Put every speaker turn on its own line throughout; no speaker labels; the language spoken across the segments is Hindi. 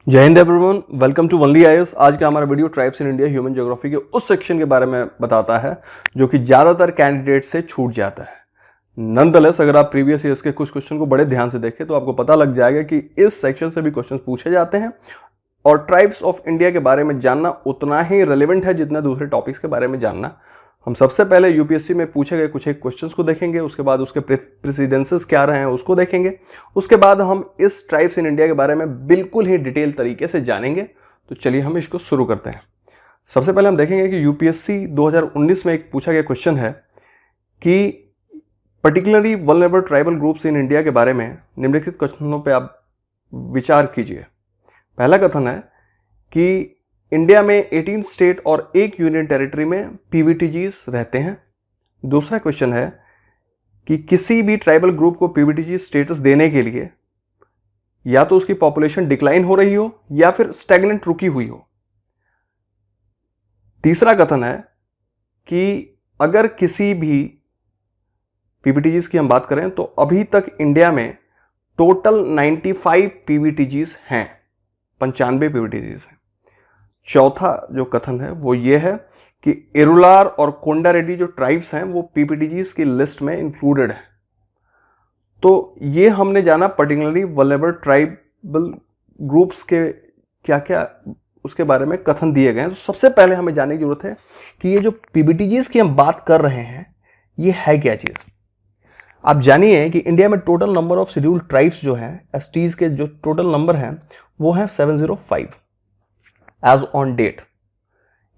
जय हिंद everyone, welcome to only IAS. आज का हमारा video tribes in India human geography के उस सेक्शन के बारे में बताता है जो कि ज़्यादातर कैंडिडेट से छूट जाता है। नॉनदलेस अगर आप प्रीवियस ईयर्स के कुछ क्वेश्चन को बड़े ध्यान से देखें तो आपको पता लग जाएगा कि इस सेक्शन से भी क्वेश्चन पूछे जाते हैं और ट्राइब्स ऑफ इंडिया के बारे में जानना उतना ही रेलिवेंट है जितना दूसरे टॉपिक्स के बारे में जानना। हम सबसे पहले यूपीएससी में पूछे गए कुछ एक क्वेश्चंस को देखेंगे, उसके बाद उसके प्रेसिडेंसेस क्या रहे हैं उसको देखेंगे, उसके बाद हम इस ट्राइब्स इन इंडिया के बारे में बिल्कुल ही डिटेल तरीके से जानेंगे। तो चलिए हम इसको शुरू करते हैं। सबसे पहले हम देखेंगे कि यूपीएससी 2019 में एक पूछा गया क्वेश्चन है कि particularly vulnerable tribal groups in India के बारे में निम्नलिखित कथनों पर आप विचार कीजिए। पहला कथन है कि इंडिया में 18 स्टेट और एक यूनियन टेरिटरी में पीवीटीजीज रहते हैं। दूसरा क्वेश्चन है कि किसी भी ट्राइबल ग्रुप को पीवीटीजी स्टेटस देने के लिए या तो उसकी पॉपुलेशन डिक्लाइन हो रही हो या फिर स्टैग्नेंट रुकी हुई हो। तीसरा कथन है कि अगर किसी भी पीवीटीजीज की हम बात करें तो अभी तक इंडिया में टोटल 95 पीवीटीजीज हैं, 95 पीवीटीजीज हैं। चौथा जो कथन है वो ये है कि इरुलार और कोंडा रेड्डी जो ट्राइब्स हैं वो पीपीटीजीज की लिस्ट में इंक्लूडेड है। तो ये हमने जाना पर्टिकुलरली वल्नरेबल ट्राइबल ग्रुप्स के क्या क्या उसके बारे में कथन दिए गए हैं। तो सबसे पहले हमें जानने की जरूरत है कि ये जो पीपीटीजीज की हम बात कर रहे हैं ये है क्या चीज़। आप जानिए कि इंडिया में total number of scheduled tribes जो हैं, एसटीज के जो टोटल नंबर हैं वो हैं 705 एज ऑन डेट।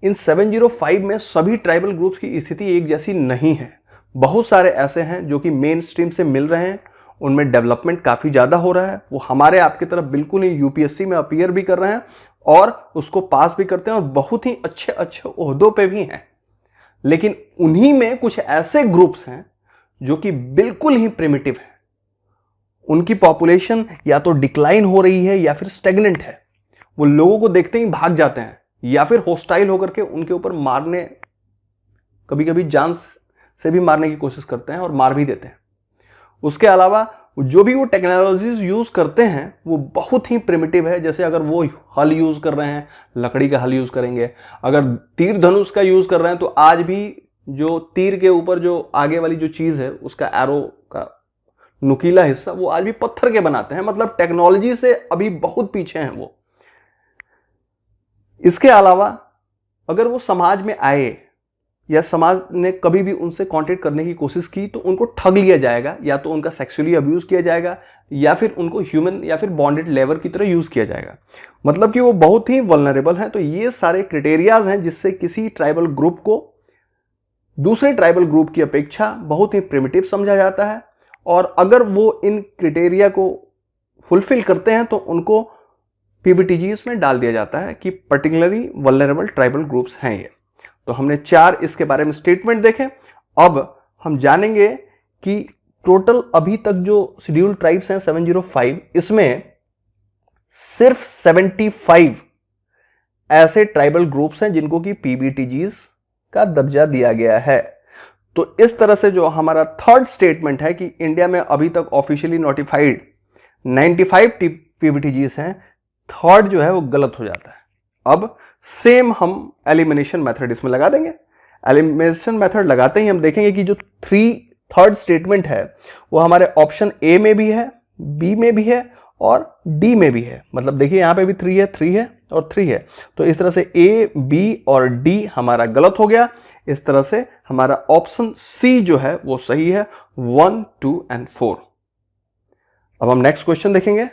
इन 705 में सभी ट्राइबल ग्रुप्स की स्थिति एक जैसी नहीं है। बहुत सारे ऐसे हैं जो कि मेन स्ट्रीम से मिल रहे हैं, उनमें डेवलपमेंट काफ़ी ज़्यादा हो रहा है, वो हमारे आपकी तरफ बिल्कुल ही यूपीएससी में अपीयर भी कर रहे हैं और उसको पास भी करते हैं और बहुत ही अच्छे अच्छे ओहदों पे भी हैं। लेकिन उन्हीं में कुछ ऐसे ग्रुप्स हैं जो कि बिल्कुल ही प्रिमिटिव है, उनकी पॉपुलेशन या तो डिक्लाइन हो रही है या फिर स्टेगनेंट है। वो लोगों को देखते ही भाग जाते हैं या फिर होस्टाइल होकर के उनके ऊपर मारने, कभी कभी जान से भी मारने की कोशिश करते हैं और मार भी देते हैं। उसके अलावा जो भी वो टेक्नोलॉजीज यूज करते हैं वो बहुत ही प्रिमिटिव है। जैसे अगर वो हल यूज कर रहे हैं, लकड़ी का हल यूज करेंगे। अगर तीर धनुष का यूज कर रहे हैं तो आज भी जो तीर के ऊपर जो आगे वाली जो चीज है उसका एरो का नुकीला हिस्सा वो आज भी पत्थर के बनाते हैं। मतलब टेक्नोलॉजी से अभी बहुत पीछे हैं वो। इसके अलावा अगर वो समाज में आए या समाज ने कभी भी उनसे कांटेक्ट करने की कोशिश की तो उनको ठग लिया जाएगा, या तो उनका सेक्सुअली अब्यूज किया जाएगा या फिर उनको ह्यूमन या फिर बॉन्डेड लेबर की तरह यूज किया जाएगा। मतलब कि वो बहुत ही वल्नरेबल हैं। तो ये सारे क्राइटेरियाज हैं जिससे किसी ट्राइबल ग्रुप को दूसरे ट्राइबल ग्रुप की अपेक्षा बहुत ही प्रिमिटिव समझा जाता है। और अगर वो इन क्राइटेरिया को फुलफिल करते हैं तो उनको पीवीटीजीज में डाल दिया जाता है कि पर्टिकुलरली वल्नरेबल ट्राइबल ग्रुप्स हैं ये। तो हमने 4 इसके बारे में स्टेटमेंट देखे। अब हम जानेंगे कि टोटल अभी तक जो शेड्यूल्ड ट्राइब्स हैं 705, इसमें सिर्फ 75 ऐसे ट्राइबल ग्रुप्स हैं जिनको कि पीवीटीजीज का दर्जा दिया गया है। तो इस तरह से जो हमारा थर्ड स्टेटमेंट है कि इंडिया में अभी तक ऑफिशियली नोटिफाइड 95 पीवीटीजीज हैं, थर्ड जो है वो गलत हो जाता है। अब सेम हम एलिमिनेशन मेथड इसमें लगा देंगे। एलिमिनेशन मेथड लगाते ही हम देखेंगे कि जो थर्ड स्टेटमेंट है वो हमारे ऑप्शन ए में भी है, बी में भी है और डी में भी है। मतलब देखिए यहाँ पे भी 3 है और 3 है। तो इस तरह से ए, बी और डी हमारा गलत हो गया। इस तरह से हमारा ऑप्शन सी जो है वो सही है, 1, 2 एंड 4। अब हम नेक्स्ट क्वेश्चन देखेंगे।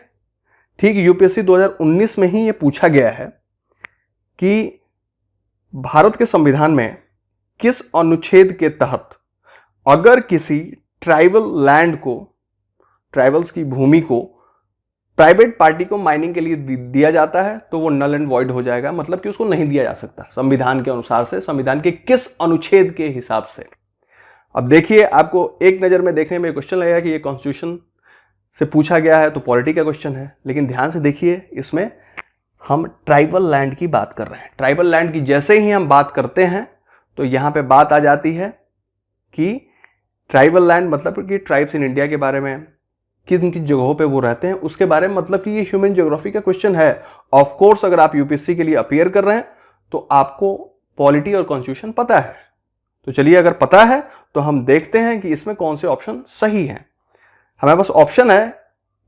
ठीक, यूपीएससी 2019 में ही ये पूछा गया है कि भारत के संविधान में किस अनुच्छेद के तहत अगर किसी ट्राइबल लैंड को, ट्राइबल्स की भूमि को प्राइवेट पार्टी को माइनिंग के लिए दिया जाता है तो वो नल एंड वॉइड हो जाएगा। मतलब कि उसको नहीं दिया जा सकता संविधान के अनुसार से, संविधान के किस अनुच्छेद के हिसाब से। अब देखिए, आपको एक नजर में देखने में क्वेश्चन लगेगा कि ये कॉन्स्टिट्यूशन से पूछा गया है तो पॉलिटी का क्वेश्चन है, लेकिन ध्यान से देखिए इसमें हम ट्राइबल लैंड की बात कर रहे हैं। ट्राइबल लैंड की जैसे ही हम बात करते हैं तो यहां पे बात आ जाती है कि ट्राइबल लैंड मतलब कि ट्राइब्स इन इंडिया के बारे में, किन किन जगहों पे वो रहते हैं उसके बारे में, मतलब कि ये ह्यूमन ज्योग्राफी का क्वेश्चन है। ऑफ कोर्स अगर आप यूपीएससी के लिए अपीयर कर रहे हैं तो आपको पॉलिटी और कॉन्स्टिट्यूशन पता है। तो चलिए, अगर पता है तो हम देखते हैं कि इसमें कौन से ऑप्शन सही हैं। हमारे पास ऑप्शन है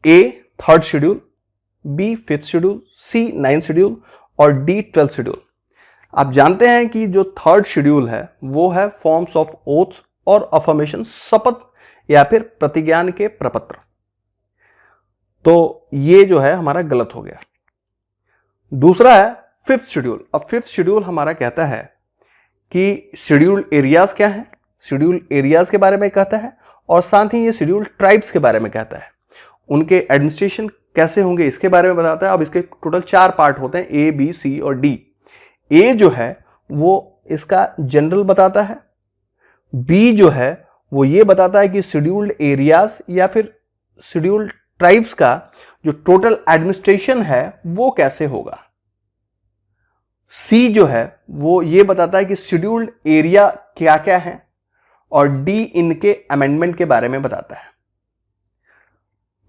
A 3rd schedule, B 5th schedule, C 9th schedule और डी 12th शेड्यूल। आप जानते हैं कि जो 3rd शेड्यूल है वो है फॉर्म्स ऑफ ओथ और अफर्मेशन, शपथ या फिर प्रतिज्ञान के प्रपत्र। तो ये जो है हमारा गलत हो गया। दूसरा है 5th शेड्यूल। अब 5th शेड्यूल हमारा कहता है कि शेड्यूल एरियाज क्या है, शेड्यूल एरियाज के बारे में कहता है और साथ ही ये शेड्यूल ट्राइब्स के बारे में कहता है, उनके एडमिनिस्ट्रेशन कैसे होंगे इसके बारे में बताता है। अब इसके टोटल 4 पार्ट होते हैं, ए बी सी और डी। ए जो है वो इसका जनरल बताता है, बी जो है वो ये बताता है कि शेड्यूल्ड एरियाज या फिर शेड्यूल्ड ट्राइब्स का जो टोटल एडमिनिस्ट्रेशन है वो कैसे होगा, सी जो है वो ये बताता है कि शेड्यूल्ड एरिया क्या क्या है और डी इनके अमेंडमेंट के बारे में बताता है।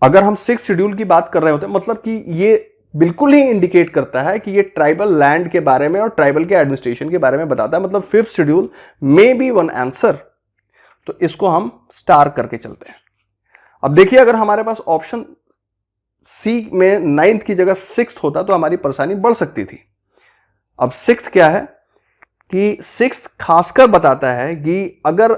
अगर हम 6th शेड्यूल की बात कर रहे होते हैं, मतलब कि ये बिल्कुल ही इंडिकेट करता है कि ये ट्राइबल लैंड के बारे में और ट्राइबल के एडमिनिस्ट्रेशन के बारे में बताता है, मतलब 5th schedule may be one answer. तो इसको हम स्टार करके चलते हैं। अब देखिए, अगर हमारे पास ऑप्शन सी में 9th की जगह 6th होता तो हमारी परेशानी बढ़ सकती थी। अब 6th क्या है कि 6th खासकर बताता है कि अगर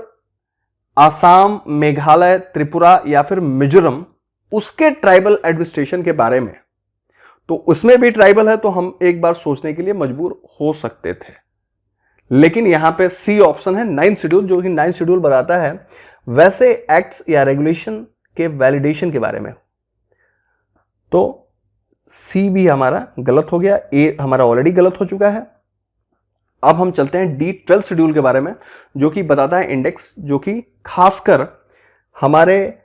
आसाम, मेघालय, त्रिपुरा या फिर मिजोरम उसके ट्राइबल एडमिनिस्ट्रेशन के बारे में, तो उसमें भी ट्राइबल है तो हम एक बार सोचने के लिए मजबूर हो सकते थे। लेकिन यहां पे सी ऑप्शन है 9th शेड्यूल, जो कि 9th शेड्यूल बताता है वैसे एक्ट्स या रेगुलेशन के वैलिडेशन के बारे में। तो सी भी हमारा गलत हो गया, ए हमारा ऑलरेडी गलत हो चुका है। अब हम चलते हैं डी 12th शेड्यूल के बारे में, जो कि बताता है इंडेक्स, जो कि खासकर हमारे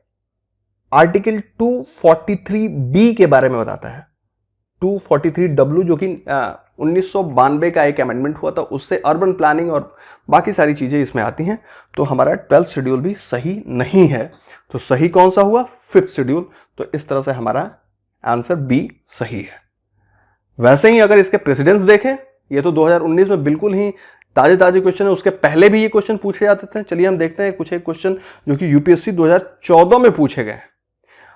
आर्टिकल 243 बी के बारे में बताता है। 243 डब्ल्यू जो कि 1992 का एक अमेंडमेंट हुआ था, उससे अर्बन प्लानिंग और बाकी सारी चीजें इसमें आती हैं। तो हमारा 12th शेड्यूल भी सही नहीं है। तो सही कौन सा हुआ? 5th schedule. तो इस तरह से हमारा आंसर बी सही है। वैसे ही अगर इसके प्रेसिडेंस देखें, ये तो 2019 में बिल्कुल ही ताजे क्वेश्चन है, उसके पहले भी ये क्वेश्चन पूछे जाते थे। चलिए हम देखते हैं कुछ एक क्वेश्चन जो कि यूपीएससी 2014 में पूछे गए।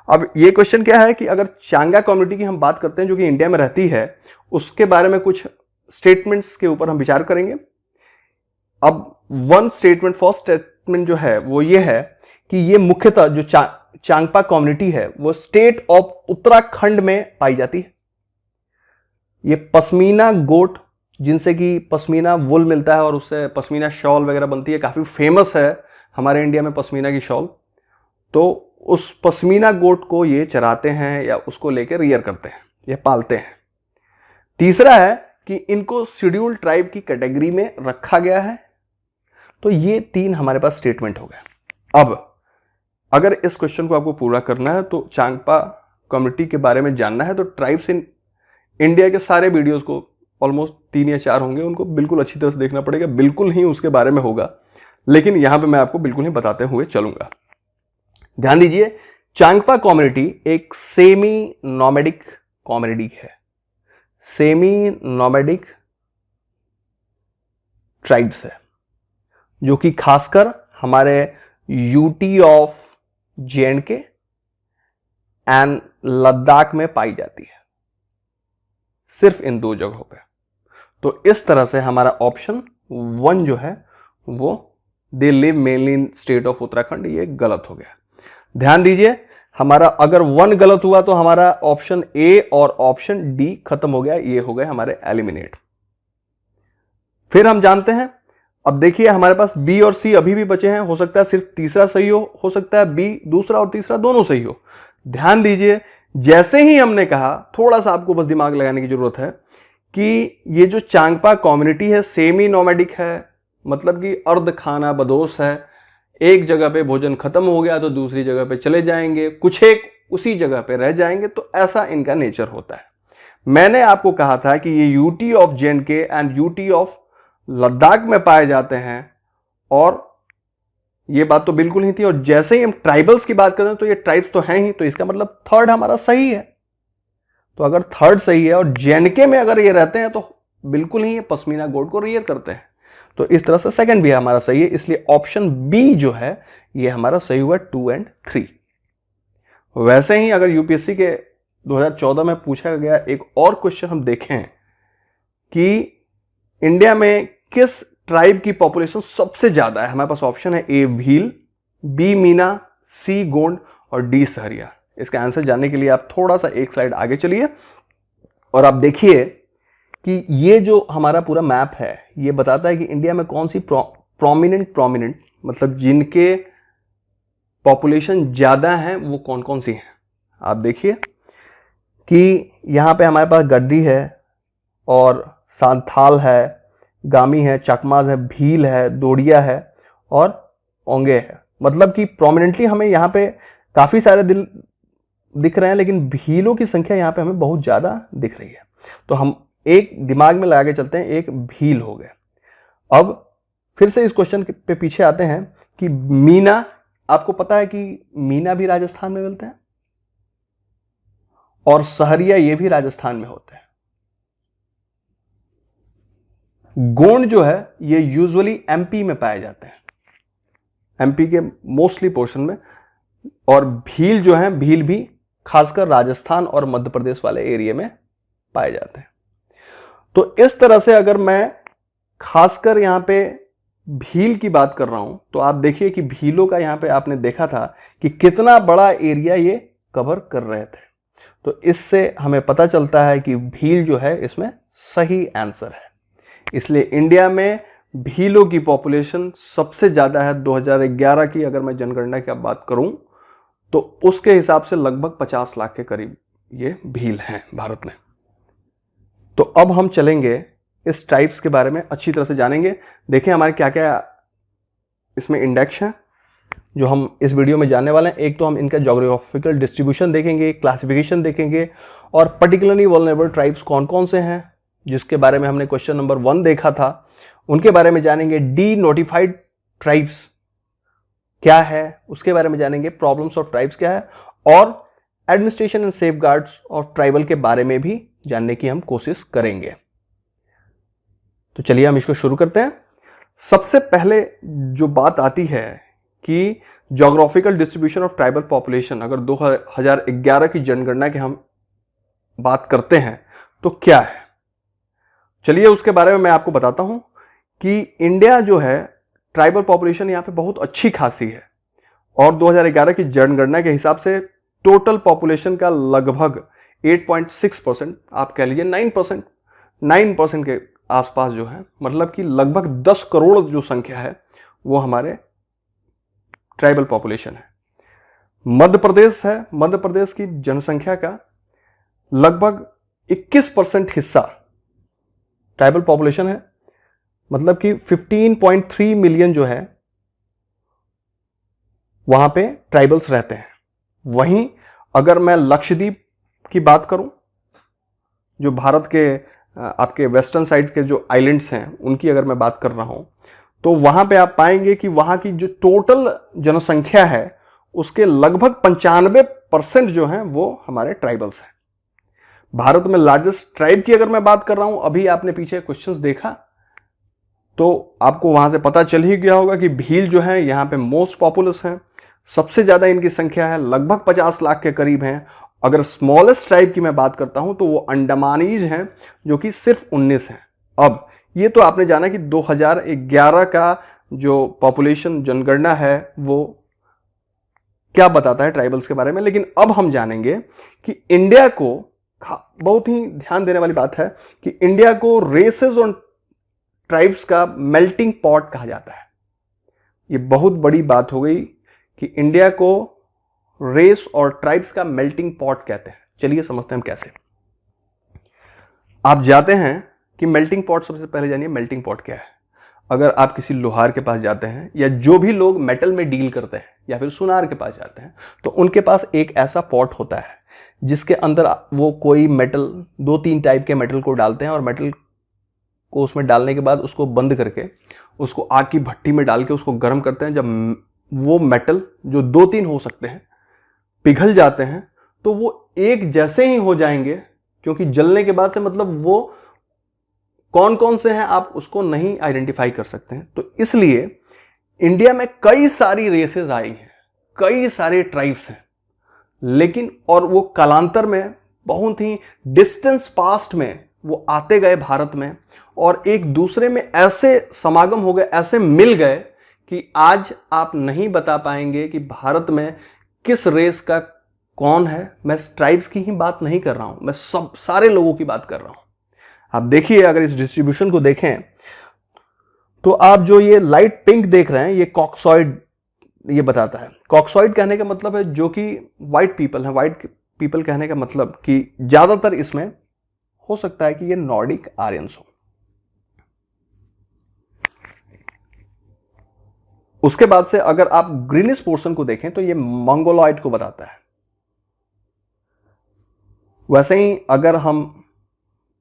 अब ये क्वेश्चन क्या है कि अगर चांगा कम्युनिटी की हम बात करते हैं जो कि इंडिया में रहती है, उसके बारे में कुछ स्टेटमेंट्स के ऊपर हम विचार करेंगे। अब फर्स्ट स्टेटमेंट जो है वो ये है कि ये मुख्यतः जो चांगपा कम्युनिटी है वो स्टेट ऑफ उत्तराखंड में पाई जाती है। ये पश्मीना गोट, जिनसे कि पश्मीना वुल मिलता है और उससे पश्मीना शॉल वगैरह बनती है, काफी फेमस है हमारे इंडिया में पश्मीना की शॉल। तो उस पश्मीना गोट को ये चराते हैं या उसको लेकर रियर करते हैं, ये पालते हैं। तीसरा है कि इनको शेड्यूल ट्राइब की कैटेगरी में रखा गया है। तो ये 3 हमारे पास स्टेटमेंट हो गए। अब अगर इस क्वेश्चन को आपको पूरा करना है तो चांगपा कम्युनिटी के बारे में जानना है, तो ट्राइब्स इन इंडिया के सारे वीडियोस को ऑलमोस्ट 3 या 4 होंगे, उनको बिल्कुल अच्छी तरह से देखना पड़ेगा, बिल्कुल ही उसके बारे में होगा। लेकिन यहां पे मैं आपको बिल्कुल ही बताते हुए चलूंगा। ध्यान दीजिए, चांगपा कम्युनिटी एक सेमी नॉमेडिक कम्युनिटी है, सेमी नॉमेडिक ट्राइब्स है, जो कि खासकर हमारे यूटी ऑफ जे&के एंड लद्दाख में पाई जाती है, सिर्फ इन 2 जगहों पे। तो इस तरह से हमारा ऑप्शन 1 जो है वो they live mainly in state of Uttarakhand, ये गलत हो गया। ध्यान दीजिए, हमारा अगर 1 गलत हुआ तो हमारा ऑप्शन ए और ऑप्शन डी खत्म हो गया, ये हो गए हमारे एलिमिनेट। फिर हम जानते हैं, अब देखिए हमारे पास बी और सी अभी भी बचे हैं, हो सकता है सिर्फ तीसरा सही हो सकता है बी दूसरा और तीसरा दोनों सही हो। ध्यान दीजिए, जैसे ही हमने कहा, थोड़ा सा आपको बस दिमाग लगाने की जरूरत है कि ये जो चांगपा कम्युनिटी है सेमी नोमैडिक है, मतलब कि अर्ध खाना बदोश है, एक जगह पे भोजन खत्म हो गया तो दूसरी जगह पे चले जाएंगे, कुछ एक उसी जगह पे रह जाएंगे, तो ऐसा इनका नेचर होता है। मैंने आपको कहा था कि ये UT of जे&के and UT of Ladakh में पाए जाते हैं और ये बात तो बिल्कुल ही थी। और जैसे ही हम ट्राइबल्स की बात करें तो ये ट्राइब्स तो हैं ही, तो इसका मतलब थर्ड हमारा सही है। तो अगर थर्ड सही है और जेएनके में अगर ये रहते हैं तो बिल्कुल ही ये पश्मीना गोट को रियर करते हैं। तो इस तरह से सेकंड भी हमारा सही है, इसलिए ऑप्शन बी जो है ये हमारा सही हुआ 2 और 3। वैसे ही अगर यूपीएससी के 2014 में पूछा गया एक और क्वेश्चन हम देखें कि इंडिया में किस ट्राइब की पॉपुलेशन सबसे ज्यादा है, हमारे पास ऑप्शन है ए भील, बी मीना, सी गोंड और डी सहरिया। इसका आंसर जानने के लिए आप थोड़ा सा एक स्लाइड आगे चलिए और आप देखिए कि ये जो हमारा पूरा मैप है ये बताता है कि इंडिया में कौन सी प्रोमिनेंट मतलब जिनके पॉपुलेशन ज्यादा है वो कौन कौन सी हैं। आप देखिए कि यहां पे हमारे पास गड्डी है और सांथाल है, गामी है, चकमाज है, भील है, दोडिया है और ओंगे है। मतलब कि प्रोमिनेंटली हमें यहाँ पे काफी सारे दिख रहे हैं, लेकिन भीलों की संख्या यहाँ पे हमें बहुत ज्यादा दिख रही है। तो हम एक दिमाग में लगा के चलते हैं, एक भील हो गए। अब फिर से इस क्वेश्चन पे पीछे आते हैं कि मीना, आपको पता है कि मीना भी राजस्थान में मिलते हैं और सहरिया ये भी राजस्थान में होते हैं। गोंड जो है ये यूजुअली एमपी में पाए जाते हैं, एमपी के मोस्टली पोर्शन में। और भील जो है, भील भी खासकर राजस्थान और मध्य प्रदेश वाले एरिया में पाए जाते हैं। तो इस तरह से अगर मैं खासकर यहां पे भील की बात कर रहा हूं तो आप देखिए कि भीलों का यहां पे आपने देखा था कि कितना बड़ा एरिया ये कवर कर रहे थे। तो इससे हमें पता चलता है कि भील जो है इसमें सही आंसर है। इसलिए इंडिया में भीलों की पॉपुलेशन सबसे ज्यादा है। 2011 की अगर मैं जनगणना की बात करूं तो उसके हिसाब से लगभग 50 लाख के करीब ये भील हैं भारत में। तो अब हम चलेंगे इस ट्राइब्स के बारे में अच्छी तरह से जानेंगे। देखें हमारे क्या क्या इसमें इंडेक्स हैं जो हम इस वीडियो में जानने वाले हैं। एक तो हम इनका ज्योग्राफिकल डिस्ट्रीब्यूशन देखेंगे, क्लासिफिकेशन देखेंगे और पर्टिकुलरली वल्नरेबल ट्राइब्स कौन कौन से हैं जिसके बारे में हमने क्वेश्चन नंबर 1 देखा था, उनके बारे में जानेंगे। डी नोटिफाइड ट्राइब्स क्या है उसके बारे में जानेंगे, प्रॉब्लम्स ऑफ ट्राइब्स क्या है और administration and safeguards of tribal के बारे में भी जानने की हम कोशिश करेंगे। तो चलिए हम इसको शुरू करते हैं। सबसे पहले जो बात आती है कि geographical distribution of tribal population, अगर 2011 की जनगणना की हम बात करते हैं तो क्या है, चलिए उसके बारे में मैं आपको बताता हूं कि इंडिया जो है ट्राइबल पॉपुलेशन यहां पे बहुत अच्छी खासी है और 2011 की जनगणना के हिसाब से टोटल पॉपुलेशन का लगभग 8.6%, आप कह लीजिए 9% के आसपास जो है, मतलब कि लगभग 10 करोड़ जो संख्या है वो हमारे ट्राइबल पॉपुलेशन है। मध्य प्रदेश है, मध्य प्रदेश की जनसंख्या का लगभग 21% हिस्सा ट्राइबल पॉपुलेशन है, मतलब कि 15.3 मिलियन जो है वहां पे ट्राइबल्स रहते हैं। वहीं अगर मैं लक्षद्वीप की बात करूं, जो भारत के आपके वेस्टर्न साइड के जो आइलैंड्स हैं उनकी अगर मैं बात कर रहा हूं, तो वहां पे आप पाएंगे कि वहां की जो टोटल जनसंख्या है उसके लगभग 95% जो है वो हमारे ट्राइबल्स हैं। भारत में लार्जेस्ट ट्राइब की अगर मैं बात कर रहा हूं, अभी आपने पीछे क्वेश्चंस देखा तो आपको वहां से पता चल ही गया होगा कि भील जो है यहां पे मोस्ट पॉपुलस हैं, सबसे ज्यादा इनकी संख्या है, लगभग 50 लाख के करीब हैं। अगर स्मॉलेस्ट ट्राइब की मैं बात करता हूं तो वो अंडमानीज हैं जो कि सिर्फ 19 हैं। अब ये तो आपने जाना कि 2011 का जो पॉपुलेशन जनगणना है वो क्या बताता है ट्राइबल्स के बारे में, लेकिन अब हम जानेंगे कि इंडिया को, बहुत ही ध्यान देने वाली बात है कि इंडिया को रेसेस और ट्राइब्स का मेल्टिंग पॉट कहा जाता है। ये बहुत बड़ी बात हो गई कि इंडिया को रेस और ट्राइब्स का मेल्टिंग पॉट कहते हैं। चलिए समझते हैं हम कैसे। आप जाते हैं कि मेल्टिंग पॉट, सबसे पहले जानिए मेल्टिंग पॉट क्या है। अगर आप किसी लोहार के पास जाते हैं या जो भी लोग मेटल में डील करते हैं या फिर सुनार के पास जाते हैं तो उनके पास एक ऐसा पॉट होता है जिसके अंदर वो कोई मेटल, 2-3 टाइप के मेटल को डालते हैं और मेटल को उसमें डालने के बाद उसको बंद करके उसको आग की भट्टी में डाल के उसको गर्म करते हैं। जब वो मेटल जो 2-3 हो सकते हैं पिघल जाते हैं, तो वो एक जैसे ही हो जाएंगे, क्योंकि जलने के बाद से मतलब वो कौन कौन से हैं आप उसको नहीं आइडेंटिफाई कर सकते हैं। तो इसलिए इंडिया में कई सारी रेसेस आई हैं, कई सारे ट्राइब्स हैं, लेकिन और वो कालांतर में बहुत ही डिस्टेंस पास्ट में वो आते गए भारत में, और एक दूसरे में ऐसे समागम हो गए, ऐसे मिल गए कि आज आप नहीं बता पाएंगे कि भारत में किस रेस का कौन है। मैं ट्राइब्स की ही बात नहीं कर रहा हूं, मैं सब सारे लोगों की बात कर रहा हूं। आप देखिए, अगर इस डिस्ट्रीब्यूशन को देखें तो आप जो ये लाइट पिंक देख रहे हैं, ये कॉक्सॉइड ये बताता है। कॉक्सॉइड कहने का मतलब है जो कि वाइट पीपल है। वाइट पीपल कहने का मतलब कि ज्यादातर इसमें हो सकता है कि ये नॉर्डिक आर्यंस हो। उसके बाद से अगर आप ग्रीनिश पोर्शन को देखें तो ये मंगोलॉइड को बताता है। वैसे ही अगर हम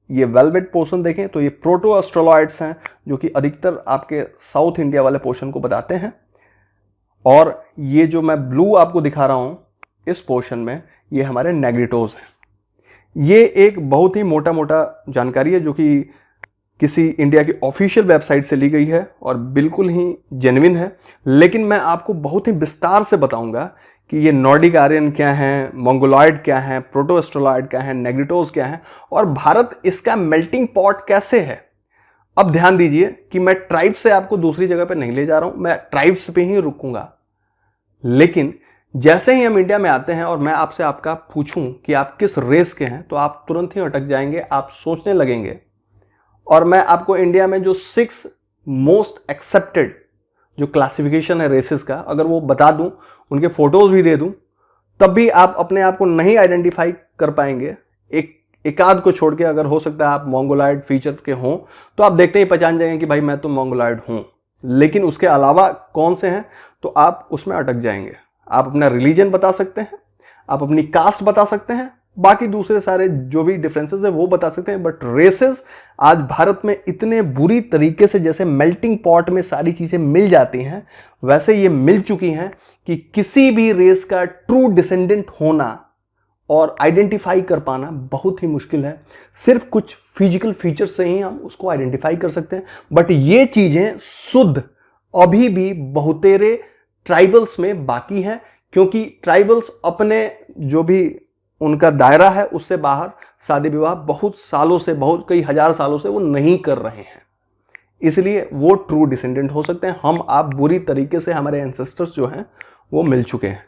ये वेलवेट पोर्शन देखें तो ये प्रोटो एस्ट्रोलॉइड्स हैं, जो कि अधिकतर आपके साउथ इंडिया वाले पोर्शन को बताते हैं। और ये जो मैं ब्लू आपको दिखा रहा हूं इस पोर्शन में, ये हमारे नेग्रिटोज हैं। ये एक बहुत ही मोटा मोटा जानकारी है जो कि किसी इंडिया की ऑफिशियल वेबसाइट से ली गई है और बिल्कुल ही जेन्युइन है, लेकिन मैं आपको बहुत ही विस्तार से बताऊंगा कि ये नॉर्डिक आर्यन क्या है, मंगोलॉइड क्या है, प्रोटो एस्ट्रोलॉइड क्या है, नेग्रिटोज क्या है, और भारत इसका मेल्टिंग पॉट कैसे है। अब ध्यान दीजिए कि मैं ट्राइब से आपको दूसरी जगह पे नहीं ले जा रहा हूं, मैं ट्राइब्स पे ही रुकूंगा। लेकिन जैसे ही हम इंडिया में आते हैं और मैं आपसे आपका पूछूं कि आप किस रेस के हैं, तो आप तुरंत ही अटक जाएंगे, आप सोचने लगेंगे। और मैं आपको इंडिया में जो 6 मोस्ट एक्सेप्टेड जो क्लासिफिकेशन है रेसेस का, अगर वो बता दूं, उनके फोटोज भी दे दूं, तब भी आप अपने आप को नहीं आइडेंटिफाई कर पाएंगे। एक आध को छोड़ के, अगर हो सकता है आप मंगोलॉइड फीचर के हों तो आप देखते ही पहचान जाएंगे कि भाई मैं तो मंगोलॉइड हूं। लेकिन उसके अलावा कौन से हैं तो आप उसमें अटक जाएंगे। आप अपना रिलीजन बता सकते हैं, आप अपनी कास्ट बता सकते हैं, बाकी दूसरे सारे जो भी डिफरेंसेस है वो बता सकते हैं, बट रेसेस आज भारत में इतने बुरी तरीके से, जैसे मेल्टिंग पॉट में सारी चीजें मिल जाती हैं, वैसे ये मिल चुकी हैं कि किसी भी रेस का ट्रू डिसेंडेंट होना और आइडेंटिफाई कर पाना बहुत ही मुश्किल है। सिर्फ कुछ फिजिकल फीचर्स से ही हम उसको आइडेंटिफाई कर सकते हैं, बट ये चीजें शुद्ध अभी भी बहुतेरे ट्राइबल्स में बाकी हैं, क्योंकि ट्राइबल्स अपने जो भी उनका दायरा है उससे बाहर शादी विवाह बहुत सालों से, बहुत कई हजार सालों से वो नहीं कर रहे हैं। इसलिए वो ट्रू डिसेंडेंट हो सकते हैं। हम आप बुरी तरीके से, हमारे एंसेस्टर्स जो हैं वो मिल चुके हैं।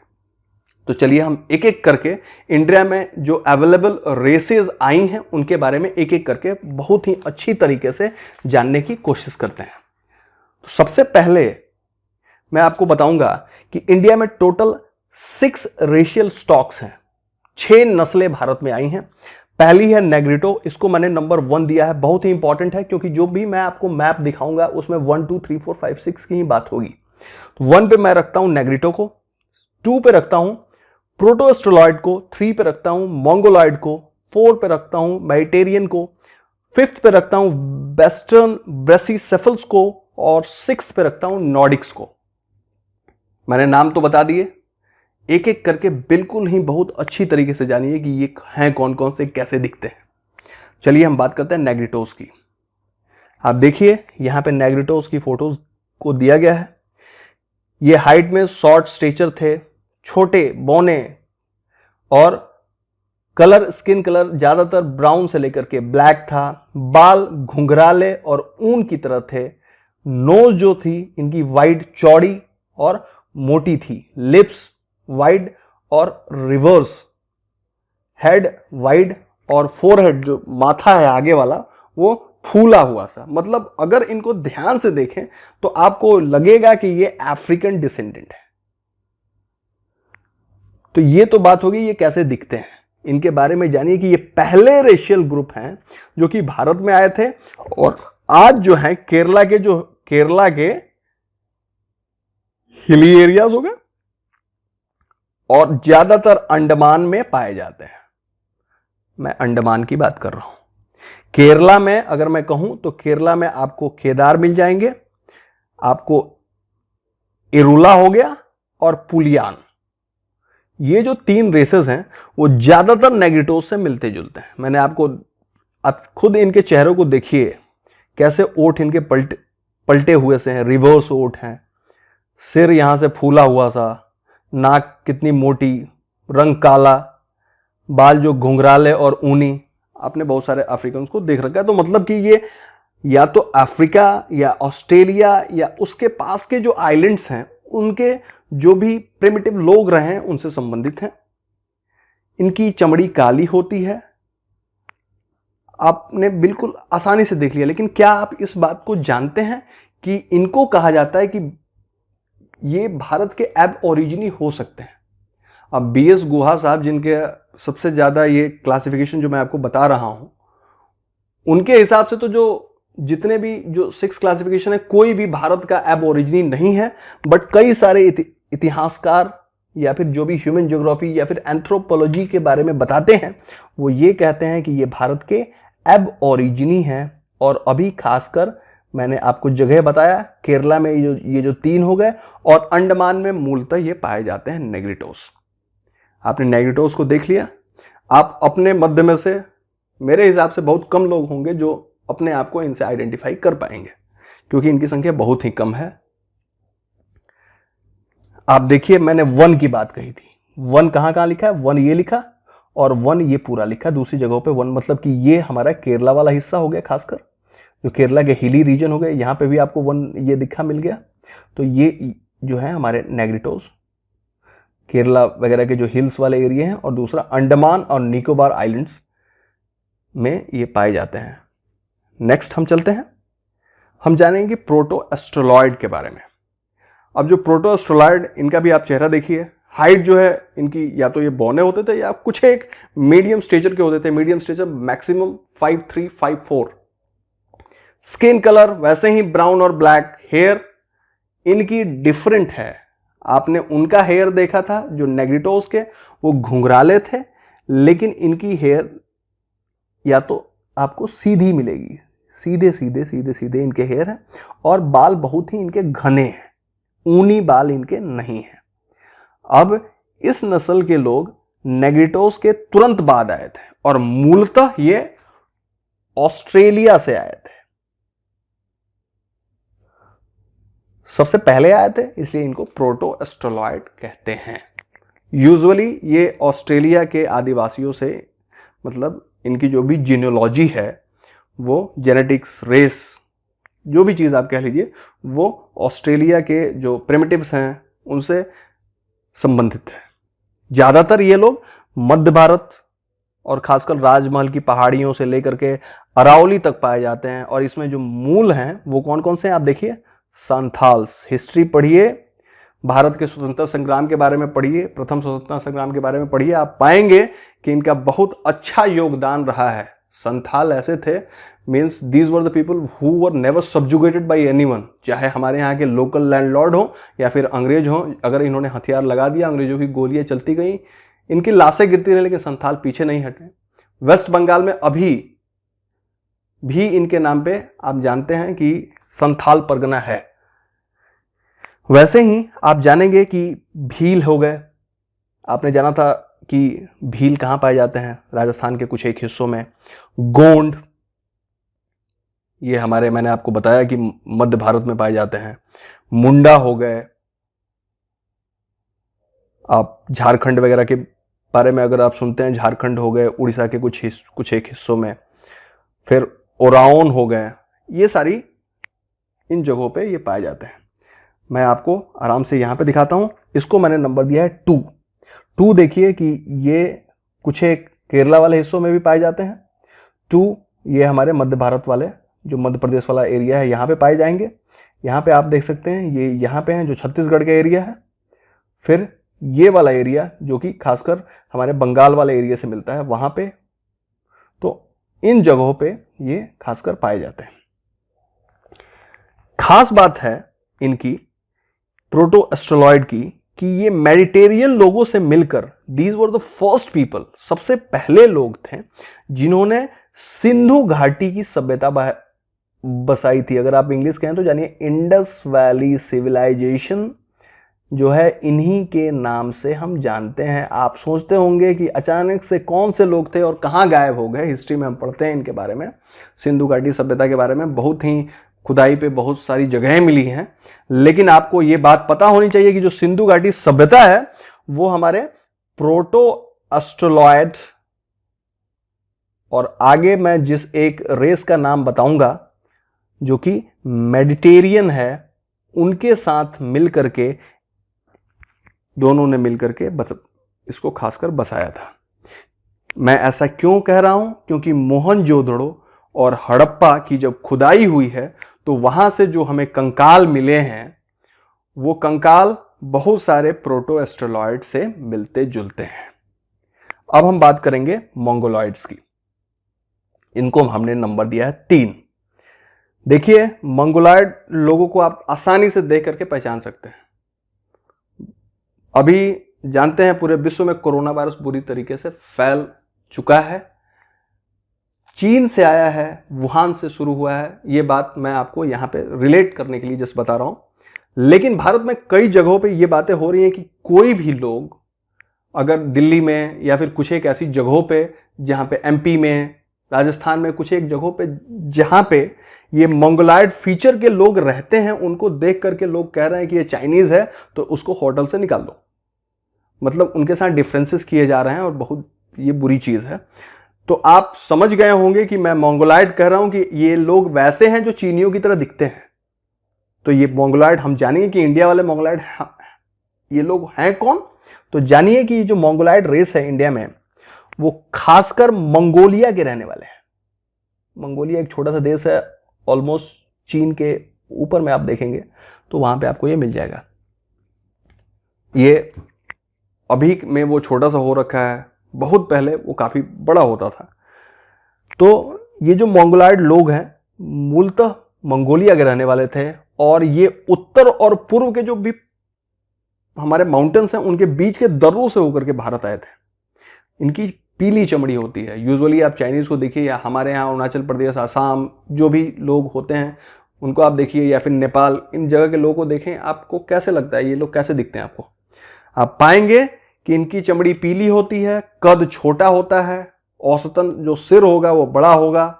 तो चलिए हम एक एक करके इंडिया में जो अवेलेबल रेसेस आई हैं उनके बारे में एक एक करके बहुत ही अच्छी तरीके से जानने की कोशिश करते हैं। तो सबसे पहले मैं आपको बताऊंगा कि इंडिया में टोटल 6 रेशियल स्टॉक्स हैं। 6 नस्लें भारत में आई हैं। पहली है नेग्रिटो, इसको मैंने नंबर 1 दिया है, बहुत ही इंपॉर्टेंट है, क्योंकि जो भी मैं आपको मैप दिखाऊंगा उसमें 1 2 3 4 5 6 की ही बात होगी। तो 1 पे मैं रखता हूं नेग्रिटो को, 2 पे रखता हूं प्रोटो एस्ट्रोलॉइड को, 3 पे रखता हूं मंगोलॉइड को, 4 पे रखता हूं मेडिटेरियन को, 5th पे रखता हूं वेस्टर्न ब्रेसिसेफल्स को, और 6th पे रखता हूं नॉर्डिक्स को। मैंने नाम तो बता दिए, एक एक करके बिल्कुल ही बहुत अच्छी तरीके से जानिए कि ये हैं कौन कौन से, कैसे दिखते हैं। चलिए हम बात करते हैं नेग्रिटोस की। आप देखिए यहां पे नेग्रिटोस की फोटोज को दिया गया है। ये हाइट में शॉर्ट स्टेचर थे, छोटे बौने, और कलर, स्किन कलर ज्यादातर ब्राउन से लेकर के ब्लैक था। बाल घुंघराले और ऊन की तरह थे। नोज जो थी इनकी वाइड, चौड़ी और मोटी थी। लिप्स वाइड और रिवर्स, हेड वाइड, और फोरहेड जो माथा है आगे वाला वो फूला हुआ सा। मतलब अगर इनको ध्यान से देखें तो आपको लगेगा कि ये अफ्रीकन डिसेंडेंट है। तो ये तो बात होगी ये कैसे दिखते हैं, इनके बारे में जानिए कि ये पहले रेशियल ग्रुप हैं जो कि भारत में आए थे, और आज जो है केरला के हिली एरियाज हो गए और ज्यादातर अंडमान में पाए जाते हैं। मैं अंडमान की बात कर रहा हूं। केरला में अगर मैं कहूं तो केरला में आपको केदार मिल जाएंगे, आपको इरुला हो गया, और पुलियान, ये जो 3 रेसेस हैं वो ज्यादातर नेग्रिटोस से मिलते जुलते हैं। मैंने आपको, आप खुद इनके चेहरों को देखिए, कैसे ओठ इनके पलटे हुए से हैं, रिवर्स ओठ हैं, सिर यहां से फूला हुआ सा, नाक कितनी मोटी, रंग काला, बाल जो घुंघराले और ऊनी। आपने बहुत सारे अफ्रीकन को देख रखा है। तो मतलब कि ये या तो अफ्रीका या ऑस्ट्रेलिया या उसके पास के जो आइलैंड्स हैं उनके जो भी प्रिमिटिव लोग रहे हैं उनसे संबंधित हैं। इनकी चमड़ी काली होती है, आपने बिल्कुल आसानी से देख लिया। लेकिन क्या आप इस बात को जानते हैं कि इनको कहा जाता है कि ये भारत के एब ओरिजिनी हो सकते हैं। अब बीएस गुहा साहब, जिनके सबसे ज्यादा ये क्लासिफिकेशन जो मैं आपको बता रहा हूं, उनके हिसाब से तो जो जितने भी जो 6 क्लासिफिकेशन है, कोई भी भारत का एब ओरिजिनी नहीं है। बट कई सारे इतिहासकार या फिर जो भी ह्यूमन ज्योग्राफी या फिर एंथ्रोपोलॉजी के बारे में बताते हैं, वो ये कहते हैं कि ये भारत के एब ओरिजिनी हैं। और अभी खासकर मैंने आपको जगह बताया, केरला में ये जो 3 हो गए, और अंडमान में मूलतः ये पाए जाते हैं नेग्रिटोस। आपने नेग्रिटोस को देख लिया। आप अपने मध्य में से मेरे हिसाब से बहुत कम लोग होंगे जो अपने आप को इनसे आइडेंटिफाई कर पाएंगे, क्योंकि इनकी संख्या बहुत ही कम है। आप देखिए, मैंने 1 की बात कही थी। 1 कहां लिखा है? 1 ये लिखा और 1 ये पूरा लिखा। दूसरी जगहों पे 1 मतलब कि ये हमारा केरला वाला हिस्सा हो गया, खासकर जो केरला के हिली रीजन हो गए, यहां पे भी आपको 1 ये दिखा मिल गया। तो ये जो है हमारे नेग्रिटोस, केरला वगैरह के जो हिल्स वाले एरिया हैं, और दूसरा अंडमान और निकोबार आइलैंड्स में ये पाए जाते हैं। नेक्स्ट हम चलते हैं, हम जानेंगे प्रोटो एस्ट्रोलॉयड के बारे में। अब जो प्रोटो एस्ट्रोलॉयड, इनका भी आप चेहरा देखिए। हाइट जो है इनकी, या तो ये बौने होते थे या कुछ एक मीडियम स्टेचर के होते थे। Medium stature maximum 5'3", 5'4". Skin colour वैसे ही ब्राउन और ब्लैक। हेयर इनकी डिफरेंट है। आपने उनका हेयर देखा था जो नेग्रिटोस के, वो घुंघराले थे, लेकिन इनकी हेयर या तो आपको सीधी मिलेगी, सीधे सीधे सीधे सीधे इनके हेयर हैं, और बाल बहुत ही इनके घने हैं, ऊनी बाल इनके नहीं हैं। अब इस नस्ल के लोग नेग्रिटोस के तुरंत बाद आए थे, और मूलतः ये ऑस्ट्रेलिया से आए थे। सबसे पहले आए थे, इसलिए इनको प्रोटो एस्ट्रोलॉयड कहते हैं। यूजुअली ये ऑस्ट्रेलिया के आदिवासियों से, मतलब इनकी जो भी जीनियोलॉजी है, वो जेनेटिक्स, रेस, जो भी चीज़ आप कह लीजिए, वो ऑस्ट्रेलिया के जो प्रिमिटिव्स हैं उनसे संबंधित है। ज़्यादातर ये लोग मध्य भारत और खासकर राजमहल की पहाड़ियों से लेकर के अरावली तक पाए जाते हैं। और इसमें जो मूल हैं वो कौन कौन से हैं आप देखिए। संथाल्स, हिस्ट्री पढ़िए, भारत के स्वतंत्रता संग्राम के बारे में पढ़िए, प्रथम स्वतंत्रता संग्राम के बारे में पढ़िए, आप पाएंगे कि इनका बहुत अच्छा योगदान रहा है। संथाल ऐसे थे, means these were the people who were never subjugated by anyone. चाहे हमारे यहाँ के लोकल लैंडलॉर्ड हो या फिर अंग्रेज हो, अगर इन्होंने हथियार लगा दिया, अंग्रेजों की गोलियां चलती गई, इनकी लाशें गिरती रही, लेकिन संथाल पीछे नहीं हटे। वेस्ट बंगाल में अभी भी इनके नाम पे आप जानते हैं कि संथाल परगना है। वैसे ही आप जानेंगे कि भील हो गए। आपने जाना था कि भील कहाँ पाए जाते हैं, राजस्थान के कुछ एक हिस्सों में। गोंड, ये हमारे, मैंने आपको बताया कि मध्य भारत में पाए जाते हैं। मुंडा हो गए। आप झारखंड वगैरह के बारे में अगर आप सुनते हैं, झारखंड हो गए, उड़ीसा के कुछ एक हिस्सों में। फिर ओराओन हो गए। ये सारी इन जगहों पे ये पाए जाते हैं। मैं आपको आराम से यहाँ पे दिखाता हूँ। इसको मैंने नंबर दिया है 2। देखिए कि ये कुछ एक केरला वाले हिस्सों में भी पाए जाते हैं। 2 ये हमारे मध्य भारत वाले, जो मध्य प्रदेश वाला एरिया है, यहाँ पे पाए जाएंगे। यहाँ पे आप देख सकते हैं, ये यहाँ पे हैं जो छत्तीसगढ़ का एरिया है। फिर ये वाला एरिया जो कि खासकर हमारे बंगाल वाले एरिया से मिलता है, वहाँ पे। तो इन जगहों पे ये खासकर पाए जाते हैं। खास बात है इनकी प्रोटो एस्ट्रोलॉयड की कि ये मेडिटेरियन लोगों से मिलकर, these were the first people, सबसे पहले लोग थे जिन्होंने सिंधु घाटी की सभ्यता बसाई थी। अगर आप इंग्लिश कहें तो जानिए इंडस वैली सिविलाइजेशन, जो है इन्हीं के नाम से हम जानते हैं। आप सोचते होंगे कि अचानक से कौन से लोग थे और कहाँ गायब हो गए। हिस्ट्री में हम पढ़ते हैं इनके बारे में, सिंधु घाटी सभ्यता के बारे में बहुत ही खुदाई पे बहुत सारी जगहें मिली हैं। लेकिन आपको ये बात पता होनी चाहिए कि जो सिंधु घाटी सभ्यता है वो हमारे प्रोटो ऑस्ट्रेलॉयड, और आगे मैं जिस एक रेस का नाम बताऊंगा जो कि मेडिटेरियन है, उनके साथ मिलकर के, दोनों ने मिलकर के इसको खासकर बसाया था। मैं ऐसा क्यों कह रहा हूं? क्योंकि मोहनजोदड़ो और हड़प्पा की जब खुदाई हुई है तो वहां से जो हमें कंकाल मिले हैं वो कंकाल बहुत सारे प्रोटो एस्ट्रोलॉइड से मिलते जुलते हैं। अब हम बात करेंगे मंगोलॉइड्स की। इनको हमने नंबर दिया है 3। देखिए, मंगोलॉइड लोगों को आप आसानी से देख करके पहचान सकते हैं। अभी जानते हैं पूरे विश्व में कोरोना वायरस बुरी तरीके से फैल चुका है। चीन से आया है, वुहान से शुरू हुआ है। ये बात मैं आपको यहां पे रिलेट करने के लिए जस्ट बता रहा हूं। लेकिन भारत में कई जगहों पे ये बातें हो रही हैं कि कोई भी लोग अगर दिल्ली में या फिर कुछ एक ऐसी जगहों पे जहां पे एमपी में, राजस्थान में कुछ एक जगहों पे जहां पे ये मंगोलॉइड फीचर के लोग रहते हैं, उनको देख करके लोग कह रहे हैं कि ये चाइनीज है तो उसको होटल से निकाल दो। मतलब उनके साथ डिफरेंसेस किए जा रहे हैं और बहुत ये बुरी चीज है। तो आप समझ गए होंगे कि मैं मंगोलॉइड कह रहा हूं कि ये लोग वैसे हैं जो चीनियों की तरह दिखते हैं। तो ये मंगोलॉइड हम जानिए कि इंडिया वाले मंगोलॉइड ये लोग हैं कौन। तो जानिए कि जो मंगोलॉइड रेस है इंडिया में वो खासकर मंगोलिया के रहने वाले हैं। मंगोलिया एक छोटा सा देश है, ऑलमोस्ट चीन के ऊपर में आप देखेंगे तो वहां पे आपको ये मिल जाएगा। ये अभी में वो छोटा सा हो रखा है, बहुत पहले वो काफी बड़ा होता था। तो ये जो मंगोलॉइड लोग हैं मूलतः मंगोलिया के रहने वाले थे, और ये उत्तर और पूर्व के जो भी हमारे माउंटेन्स हैं उनके बीच के दर्रों से होकर के भारत आए थे। इनकी पीली चमड़ी होती है। यूजुअली आप चाइनीज को देखिए, या हमारे यहाँ अरुणाचल प्रदेश, आसाम जो भी लोग होते हैं उनको आप देखिए, या फिर नेपाल, इन जगह के लोगों को देखें, आपको कैसे लगता है ये लोग कैसे दिखते हैं? आपको आप पाएंगे कि इनकी चमड़ी पीली होती है, कद छोटा होता है, औसतन जो सिर होगा वो बड़ा होगा,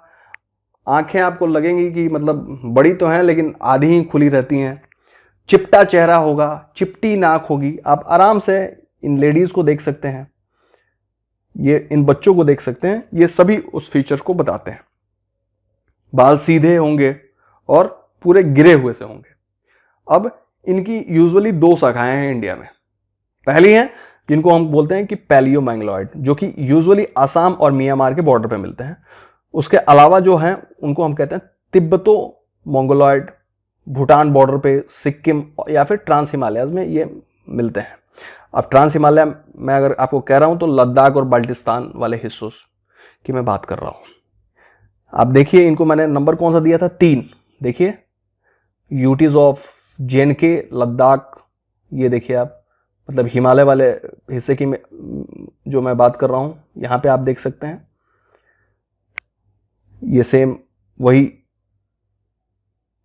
आंखें आपको लगेंगी कि मतलब बड़ी तो हैं लेकिन आधी ही खुली रहती हैं, चिपटा चेहरा होगा, चिपटी नाक होगी। आप आराम से इन लेडीज को देख सकते हैं, ये इन बच्चों को देख सकते हैं, ये सभी उस फीचर को बताते हैं। बाल सीधे होंगे और पूरे गिरे हुए से होंगे। अब इनकी यूजुअली 2 शाखाएं हैं इंडिया में। पहली है जिनको हम बोलते हैं कि पैलियो मंगोलॉइड, जो कि यूजुअली आसाम और म्यांमार के बॉर्डर पे मिलते हैं। उसके अलावा जो हैं उनको हम कहते हैं तिब्बतो मंगोलॉइड, भूटान बॉर्डर पे, सिक्किम या फिर ट्रांस हिमालयाज में ये मिलते हैं। अब ट्रांस हिमालय मैं अगर आपको कह रहा हूं तो लद्दाख और बाल्टिस्तान वाले हिस्सों की मैं बात कर रहा हूं। आप देखिए, इनको मैंने नंबर कौन सा दिया था? 3। देखिए, यूटीज ऑफ जेएनके, लद्दाख, ये देखिए आप, मतलब हिमालय वाले हिस्से की जो मैं बात कर रहा हूं, यहां पे आप देख सकते हैं ये सेम वही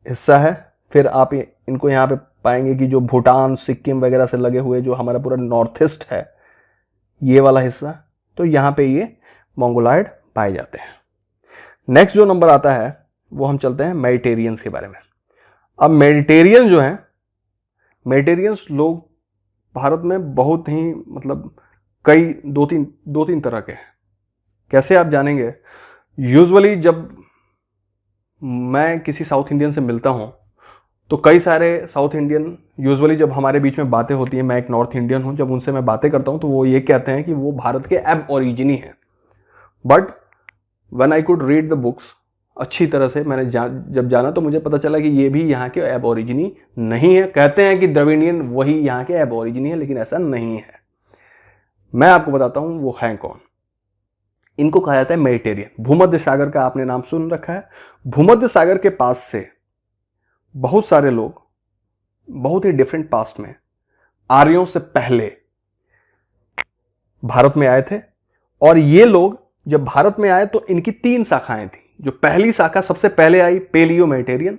हिस्सा है। फिर आप इनको यहां पे पाएंगे कि जो भूटान, सिक्किम वगैरह से लगे हुए जो हमारा पूरा नॉर्थ ईस्ट है, ये वाला हिस्सा, तो यहां पे ये मंगोलॉइड पाए जाते हैं। नेक्स्ट जो नंबर आता है वो हम चलते हैं मेडिटेरियंस के बारे में। अब मेडिटेरियन जो है, मेडिटेरियंस लोग भारत में बहुत ही मतलब कई 2-3 तरह के हैं। कैसे आप जानेंगे? यूजुअली जब मैं किसी साउथ इंडियन से मिलता हूं तो कई सारे साउथ इंडियन, यूजुअली जब हमारे बीच में बातें होती हैं, मैं एक नॉर्थ इंडियन हूं, जब उनसे मैं बातें करता हूं तो वो ये कहते हैं कि वो भारत के एब ओरिजिनी हैं। But when I could read the books, अच्छी तरह से मैंने जब जाना तो मुझे पता चला कि ये भी यहाँ के एब ओरिजिनी नहीं है। कहते हैं कि द्रविडियन वही यहाँ के एब ओरिजिनी है, लेकिन ऐसा नहीं है। मैं आपको बताता हूं वो हैं कौन। इनको कहा जाता है मेडिटेरियन। भूमध्य सागर का आपने नाम सुन रखा है। भूमध्य सागर के पास से बहुत सारे लोग बहुत ही डिफरेंट पास्ट में आर्यों से पहले भारत में आए थे, और ये लोग जब भारत में आए तो इनकी 3 शाखाएं थी। जो पहली शाखा सबसे पहले आई, पेलियो मेडिटेरियन,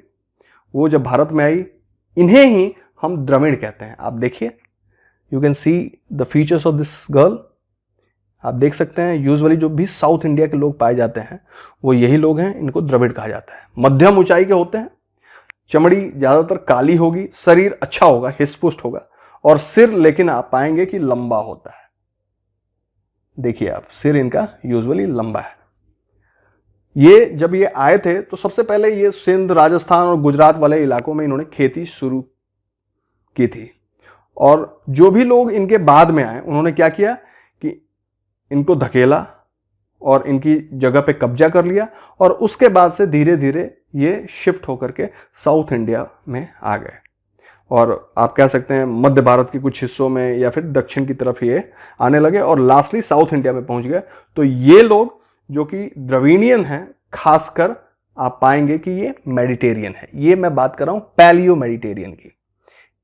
वो जब भारत में आई, इन्हें ही हम द्रविड़ कहते हैं। आप देखिए, you can see the features of this girl. आप देख सकते हैं यूजुअली जो भी साउथ इंडिया के लोग पाए जाते हैं वो यही लोग हैं, इनको द्रविड़ कहा जाता है। मध्यम ऊंचाई के होते हैं, चमड़ी ज्यादातर काली होगी, शरीर अच्छा होगा, हिस्पुष्ट होगा, और सिर लेकिन आप पाएंगे कि लंबा होता है। देखिए आप, सिर इनका यूजुअली लंबा है। ये जब ये आए थे तो सबसे पहले ये सिंध, राजस्थान और गुजरात वाले इलाकों में इन्होंने खेती शुरू की थी। और जो भी लोग इनके बाद में आए उन्होंने क्या किया कि इनको धकेला और इनकी जगह पे कब्जा कर लिया, और उसके बाद से धीरे धीरे ये शिफ्ट होकर के साउथ इंडिया में आ गए। और आप कह सकते हैं मध्य भारत के कुछ हिस्सों में या फिर दक्षिण की तरफ ये आने लगे और लास्टली साउथ इंडिया में पहुंच गए। तो ये लोग जो कि द्रविड़ियन हैं, खासकर आप पाएंगे कि ये मेडिटेरियन है। ये मैं बात कर रहा हूं पैलियो मेडिटेरियन की।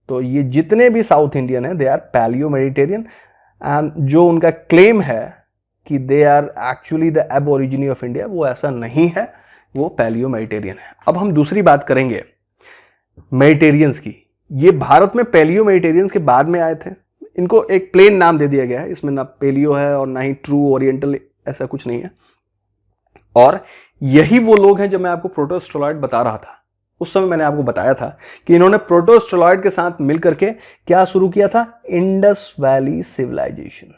तो ये जितने भी साउथ इंडियन हैं they are palaeo Mediterranean, and जो उनका क्लेम है कि they are actually the aborigine of India, वो ऐसा नहीं है, वो पैलियो मेडिटेरियन है। अब हम दूसरी बात करेंगे मेडिटेरियंस की। ये भारत में पैलियो मेडिटेरियंस के बाद में आए थे। इनको एक प्लेन नाम दे दिया गया है, इसमें ना पैलियो है और ना ही ट्रू ओरिएंटल, ऐसा कुछ नहीं है। और यही वो लोग हैं जब मैं आपको प्रोटोस्टोलॉइड बता रहा था, उस समय मैंने आपको बताया था कि इन्होंने प्रोटोस्टोलॉइड के साथ मिलकर के क्या शुरू किया था, Indus valley civilisation.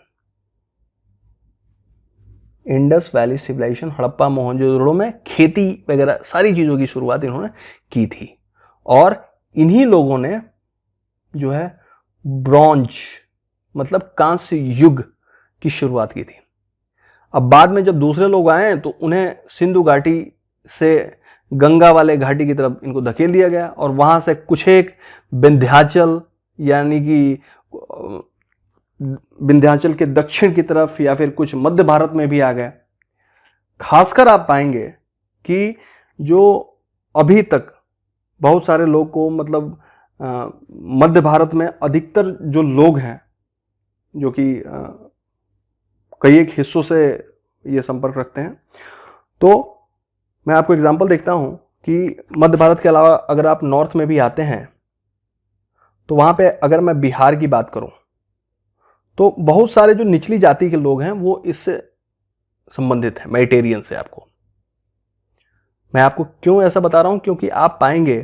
Indus valley civilisation, Harappa Mohenjodaro में खेती वगैरह सारी चीजों की शुरुआत इन्होंने की थी। और इन्हीं लोगों ने जो है ब्रॉन्ज मतलब कांस्य युग की शुरुआत की थी। अब बाद में जब दूसरे लोग आए तो उन्हें सिंधु घाटी से गंगा वाले घाटी की तरफ इनको धकेल दिया गया, और वहां से कुछ एक विंध्याचल यानी कि विंध्याचल के दक्षिण की तरफ या फिर कुछ मध्य भारत में भी आ गए। खासकर आप पाएंगे कि जो अभी तक बहुत सारे लोग को मतलब मध्य भारत में अधिकतर जो लोग हैं जो कि कई एक हिस्सों से ये संपर्क रखते हैं, तो मैं आपको एग्जांपल देखता हूं कि मध्य भारत के अलावा अगर आप नॉर्थ में भी आते हैं तो वहां पे अगर मैं बिहार की बात करूं तो बहुत सारे जो निचली जाति के लोग हैं वो इससे संबंधित हैं, मेडिटेरियन से। मैं आपको क्यों ऐसा बता रहा हूं, क्योंकि आप पाएंगे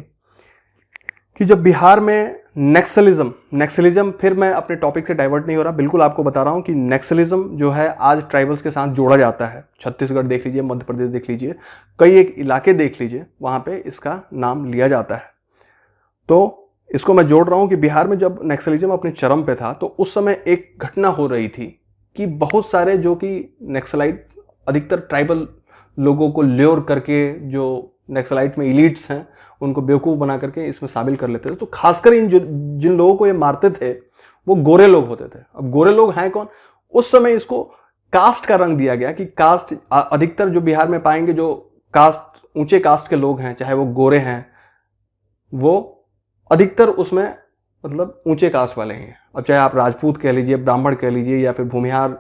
कि जब बिहार में नेक्सलिज्म, फिर मैं अपने टॉपिक से डाइवर्ट नहीं हो रहा, बिल्कुल आपको बता रहा हूं कि नेक्सलिज्म जो है आज ट्राइबल्स के साथ जोड़ा जाता है। छत्तीसगढ़ देख लीजिए, मध्य प्रदेश देख लीजिए, कई एक इलाके देख लीजिए, वहां पे इसका नाम लिया जाता है। तो इसको मैं जोड़ रहा हूं कि बिहार में जब नेक्सलिज्म अपने चरम पे था तो उस समय एक घटना हो रही थी कि बहुत सारे जो कि नक्सलाइट अधिकतर ट्राइबल लोगों को ल्योर करके, जो नक्सलाइट में इलीट्स हैं उनको बेवकूफ़ बना करके इसमें शामिल कर लेते थे। तो खासकर इन जिन लोगों को ये मारते थे वो गोरे लोग होते थे। अब गोरे लोग हैं कौन, उस समय इसको कास्ट का रंग दिया गया कि कास्ट, अधिकतर जो बिहार में पाएंगे जो कास्ट, ऊंचे कास्ट के लोग हैं, चाहे वो गोरे हैं, वो अधिकतर उसमें मतलब ऊंचे कास्ट वाले हैं। अब चाहे आप राजपूत कह लीजिए, ब्राह्मण कह लीजिए, या फिर भूमिहार,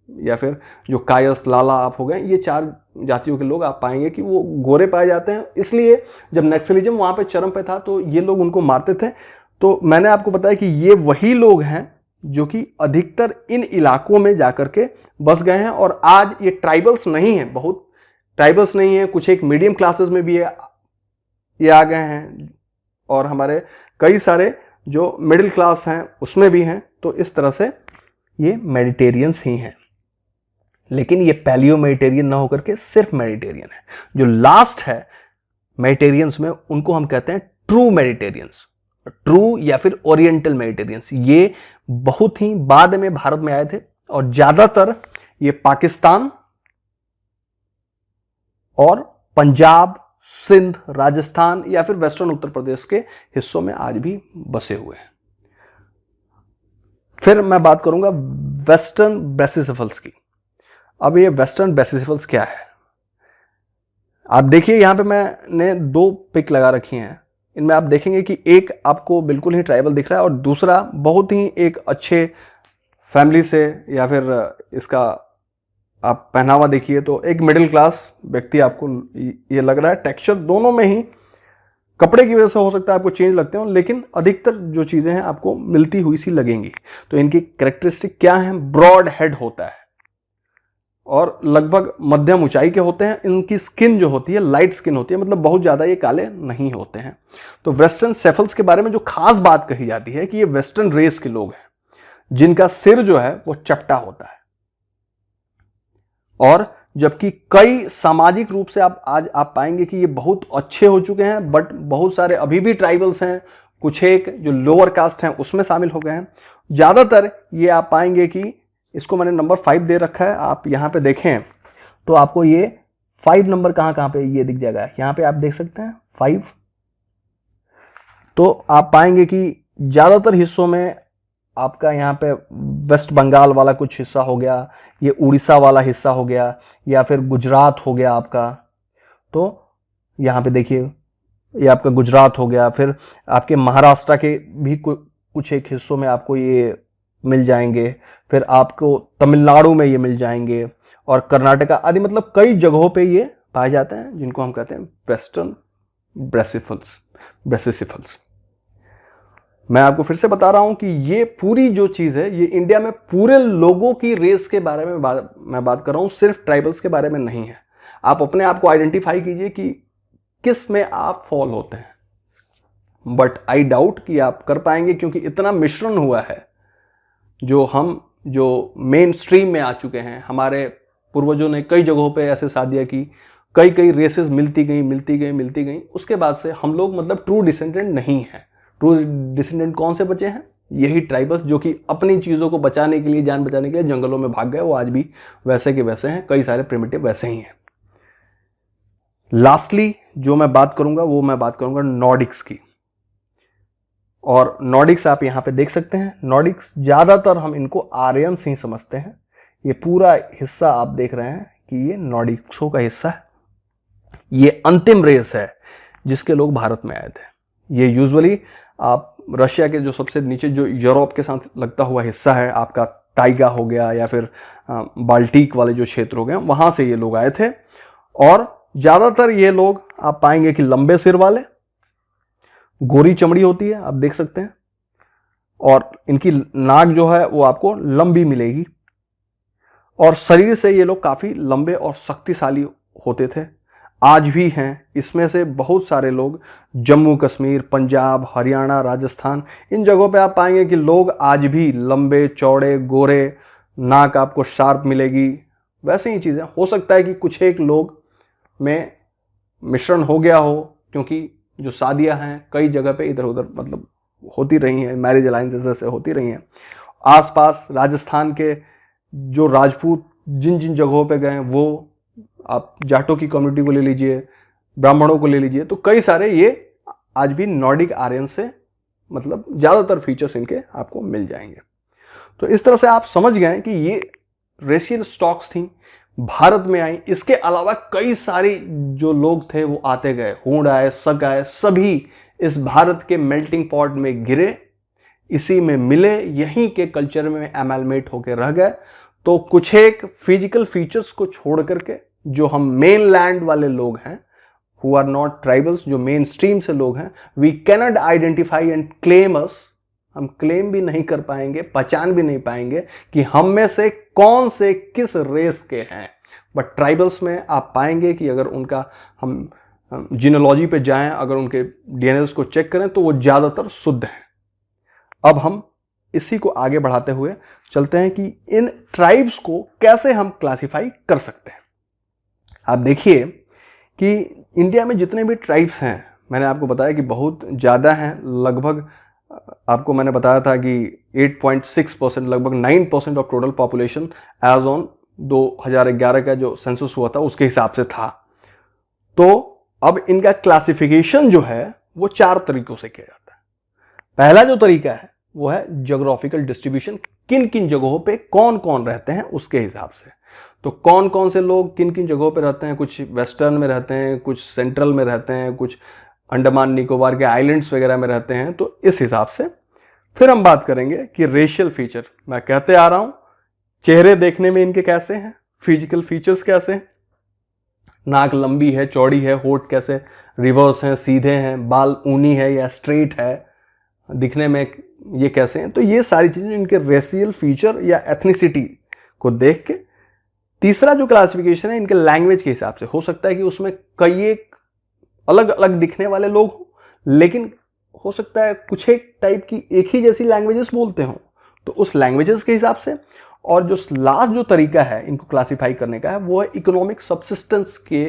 या फिर जो कायस्थ, लाला आप हो गए, ये चार जातियों के लोग आप पाएंगे कि वो गोरे पाए जाते हैं। इसलिए जब नक्सलिज्म वहां पे चरम पे था तो ये लोग उनको मारते थे। तो मैंने आपको बताया कि ये वही लोग हैं जो कि अधिकतर इन इलाकों में जाकर के बस गए हैं। और आज ये ट्राइबल्स नहीं है, बहुत ट्राइबल्स नहीं है, कुछ एक मीडियम क्लासेस में भी ये आ गए हैं, और हमारे कई सारे जो मिडिल क्लास हैं उसमें भी हैं। तो इस तरह से ये मेडिटेरियंस ही हैं। लेकिन ये पैलियो मेडिटेरियन ना होकर के सिर्फ मेडिटेरियन है। जो लास्ट है मेडिटेरियंस में, उनको हम कहते हैं ट्रू मेडिटेरियंस, ट्रू या फिर ओरिएंटल मेडिटेरियंस। ये बहुत ही बाद में भारत में आए थे और ज्यादातर ये पाकिस्तान और पंजाब, सिंध, राजस्थान या फिर वेस्टर्न उत्तर प्रदेश के हिस्सों में आज भी बसे हुए हैं। फिर मैं बात करूंगा वेस्टर्न ब्रेसिसेफल्स की। अब ये वेस्टर्न ब्रेसिसेफल्स क्या है, आप देखिए यहां पे मैंने दो पिक लगा रखी हैं। इनमें आप देखेंगे कि एक आपको बिल्कुल ही ट्राइबल दिख रहा है और दूसरा बहुत ही एक अच्छे फैमिली से, या फिर इसका आप पहनावा देखिए तो एक मिडिल क्लास व्यक्ति आपको ये लग रहा है। टेक्सचर दोनों में ही कपड़े की वजह से हो सकता है आपको चेंज लगते हो, लेकिन अधिकतर जो चीजें हैं आपको मिलती हुई सी लगेंगी। तो इनकी कैरेक्टरिस्टिक क्या है? ब्रॉड हेड होता है और लगभग मध्यम ऊंचाई के होते हैं। इनकी स्किन जो होती है लाइट स्किन होती है, मतलब बहुत ज्यादा ये काले नहीं होते हैं। तो वेस्टर्न सेफल्स के बारे में जो खास बात कही जाती है कि ये वेस्टर्न रेस के लोग हैं जिनका सिर जो है वो चपटा होता है। और जबकि कई सामाजिक रूप से आज आप पाएंगे कि ये बहुत अच्छे हो चुके हैं, बट बहुत सारे अभी भी ट्राइबल्स हैं, कुछ एक जो लोअर कास्ट हैं उसमें शामिल हो गए हैं। ज्यादातर ये आप पाएंगे कि इसको मैंने नंबर 5 दे रखा है, आप यहां पे देखें तो आपको ये 5 नंबर कहां पे ये दिख जाएगा, यहां पे आप देख सकते हैं 5। तो आप पाएंगे कि ज्यादातर हिस्सों में आपका यहाँ पे वेस्ट बंगाल वाला कुछ हिस्सा हो गया, ये उड़ीसा वाला हिस्सा हो गया, या फिर गुजरात हो गया आपका। तो यहाँ पे देखिए ये आपका गुजरात हो गया, फिर आपके महाराष्ट्र के भी कुछ एक हिस्सों में आपको ये मिल जाएंगे, फिर आपको तमिलनाडु में ये मिल जाएंगे, और कर्नाटका आदि, मतलब कई जगहों पे ये पाए जाते हैं जिनको हम कहते हैं वेस्टर्न ब्रेसिसिफल्स। मैं आपको फिर से बता रहा हूं कि ये पूरी जो चीज है ये इंडिया में पूरे लोगों की रेस के बारे में मैं बात कर रहा हूं, सिर्फ ट्राइबल्स के बारे में नहीं है। आप अपने आप को आइडेंटिफाई कीजिए कि किस में आप फॉल होते हैं, बट आई डाउट कि आप कर पाएंगे, क्योंकि इतना मिश्रण हुआ है। जो मेन स्ट्रीम में आ चुके हैं, हमारे पूर्वजों ने कई जगहों पे ऐसे शादियां की, कई रेसेस मिलती गई, उसके बाद से हम लोग मतलब ट्रू डिसेंडेंट नहीं है। ट्रू डिसेंडेंट कौन से बचे हैं? यही ट्राइबल्स, जो कि अपनी चीजों को बचाने के लिए, जान बचाने के लिए जंगलों में भाग गए, वो आज भी वैसे के वैसे हैं, कई सारे प्रिमिटिव वैसे ही हैं। लास्टली जो मैं बात करूंगा वो मैं बात करूंगा नॉर्डिक्स की। और नॉर्डिक्स आप यहां पे देख सकते हैं, नॉर्डिक्स ज्यादातर हम इनको आर्यंस ही समझते हैं। ये पूरा हिस्सा आप देख रहे हैं कि ये नॉर्डिक्सों का हिस्सा है। ये अंतिम रेस है जिसके लोग भारत में आए थे। ये यूजुअली आप रशिया के जो सबसे नीचे जो यूरोप के साथ लगता हुआ हिस्सा है, आपका टाइगा हो गया या फिर बाल्टिक वाले जो क्षेत्र हो गए, वहां से ये लोग आए थे। और ज्यादातर ये लोग आप पाएंगे कि लंबे सिर वाले, गोरी चमड़ी होती है, आप देख सकते हैं, और इनकी नाक जो है वो आपको लंबी मिलेगी, और शरीर से ये लोग काफी लंबे और शक्तिशाली होते थे, आज भी हैं। इसमें से बहुत सारे लोग जम्मू कश्मीर, पंजाब, हरियाणा, राजस्थान, इन जगहों पे आप पाएंगे कि लोग आज भी लंबे चौड़े गोरे, नाक आपको शार्प मिलेगी, वैसे ही चीजें। हो सकता है कि कुछ एक लोग में मिश्रण हो गया हो, क्योंकि जो शादियां हैं कई जगह पे इधर उधर मतलब होती रही हैं, मैरिज अलायंसेस ऐसे होती रही हैं। आसपास राजस्थान के जो राजपूत जिन जिन जगहों पे गए, वो आप जाटों की कम्युनिटी को ले लीजिए, ब्राह्मणों को ले लीजिए, तो कई सारे ये आज भी नॉर्डिक आर्यन से मतलब ज्यादातर फीचर्स इनके आपको मिल जाएंगे। तो इस तरह से आप समझ गए कि ये रेशियल स्टॉक्स थी, भारत में आई। इसके अलावा कई सारी जो लोग थे वो आते गए, हूण आए, सक आए, सभी इस भारत के मेल्टिंग पॉट में गिरे, इसी में मिले, यहीं के कल्चर में एमैलमेट होकर रह गए। तो कुछ एक फिजिकल फीचर्स को छोड़ करके जो हम मेन लैंड वाले लोग हैं, हु आर नॉट ट्राइबल्स, जो मेन स्ट्रीम से लोग हैं, we cannot identify and claim us, हम क्लेम भी नहीं कर पाएंगे, पहचान भी नहीं पाएंगे कि हम में से कौन से किस रेस के हैं। बट ट्राइबल्स में आप पाएंगे कि अगर उनका हम जीनोलॉजी पे जाएं, अगर उनके डीएनए को चेक करें तो वो ज्यादातर शुद्ध हैं। अब हम इसी को आगे बढ़ाते हुए चलते हैं कि इन ट्राइब्स को कैसे हम क्लासिफाई कर सकते हैं। आप देखिए कि इंडिया में जितने भी ट्राइब्स हैं, मैंने आपको बताया कि बहुत ज़्यादा हैं, लगभग आपको मैंने बताया था कि 8.6%, लगभग 9% of total population as on 2011 का जो सेंसस हुआ था उसके हिसाब से था। तो अब इनका क्लासिफिकेशन जो है वो 4 तरीकों से किया जाता है। पहला जो तरीका है वो है ज्योग्राफिकल डिस्ट्रीब्यूशन, किन किन जगहों पे कौन कौन रहते हैं उसके हिसाब से। तो कौन कौन से लोग किन किन जगहों पे रहते हैं, कुछ वेस्टर्न में रहते हैं, कुछ सेंट्रल में रहते हैं, कुछ अंडमान निकोबार के आइलैंड्स वगैरह में रहते हैं। तो इस हिसाब से फिर हम बात करेंगे कि रेशियल फीचर, मैं कहते आ रहा हूं, चेहरे देखने में इनके कैसे हैं, फिजिकल फीचर्स कैसे हैं, नाक लंबी है, चौड़ी है, होठ कैसे रिवर्स हैं, सीधे हैं, बाल ऊनी है या स्ट्रेट है, दिखने में ये कैसे हैं। तो ये सारी चीज़ें इनके रेशियल फीचर या एथनिसिटी को देख के। तीसरा जो क्लासिफिकेशन है इनके लैंग्वेज के हिसाब से, हो सकता है कि उसमें कई एक अलग अलग दिखने वाले लोग हों, लेकिन हो सकता है कुछ एक टाइप की एक ही जैसी लैंग्वेजेस बोलते हों, तो उस लैंग्वेजेस के हिसाब से। और जो लास्ट जो तरीका है इनको क्लासिफाई करने का है वो है इकोनॉमिक सब्सिस्टेंस के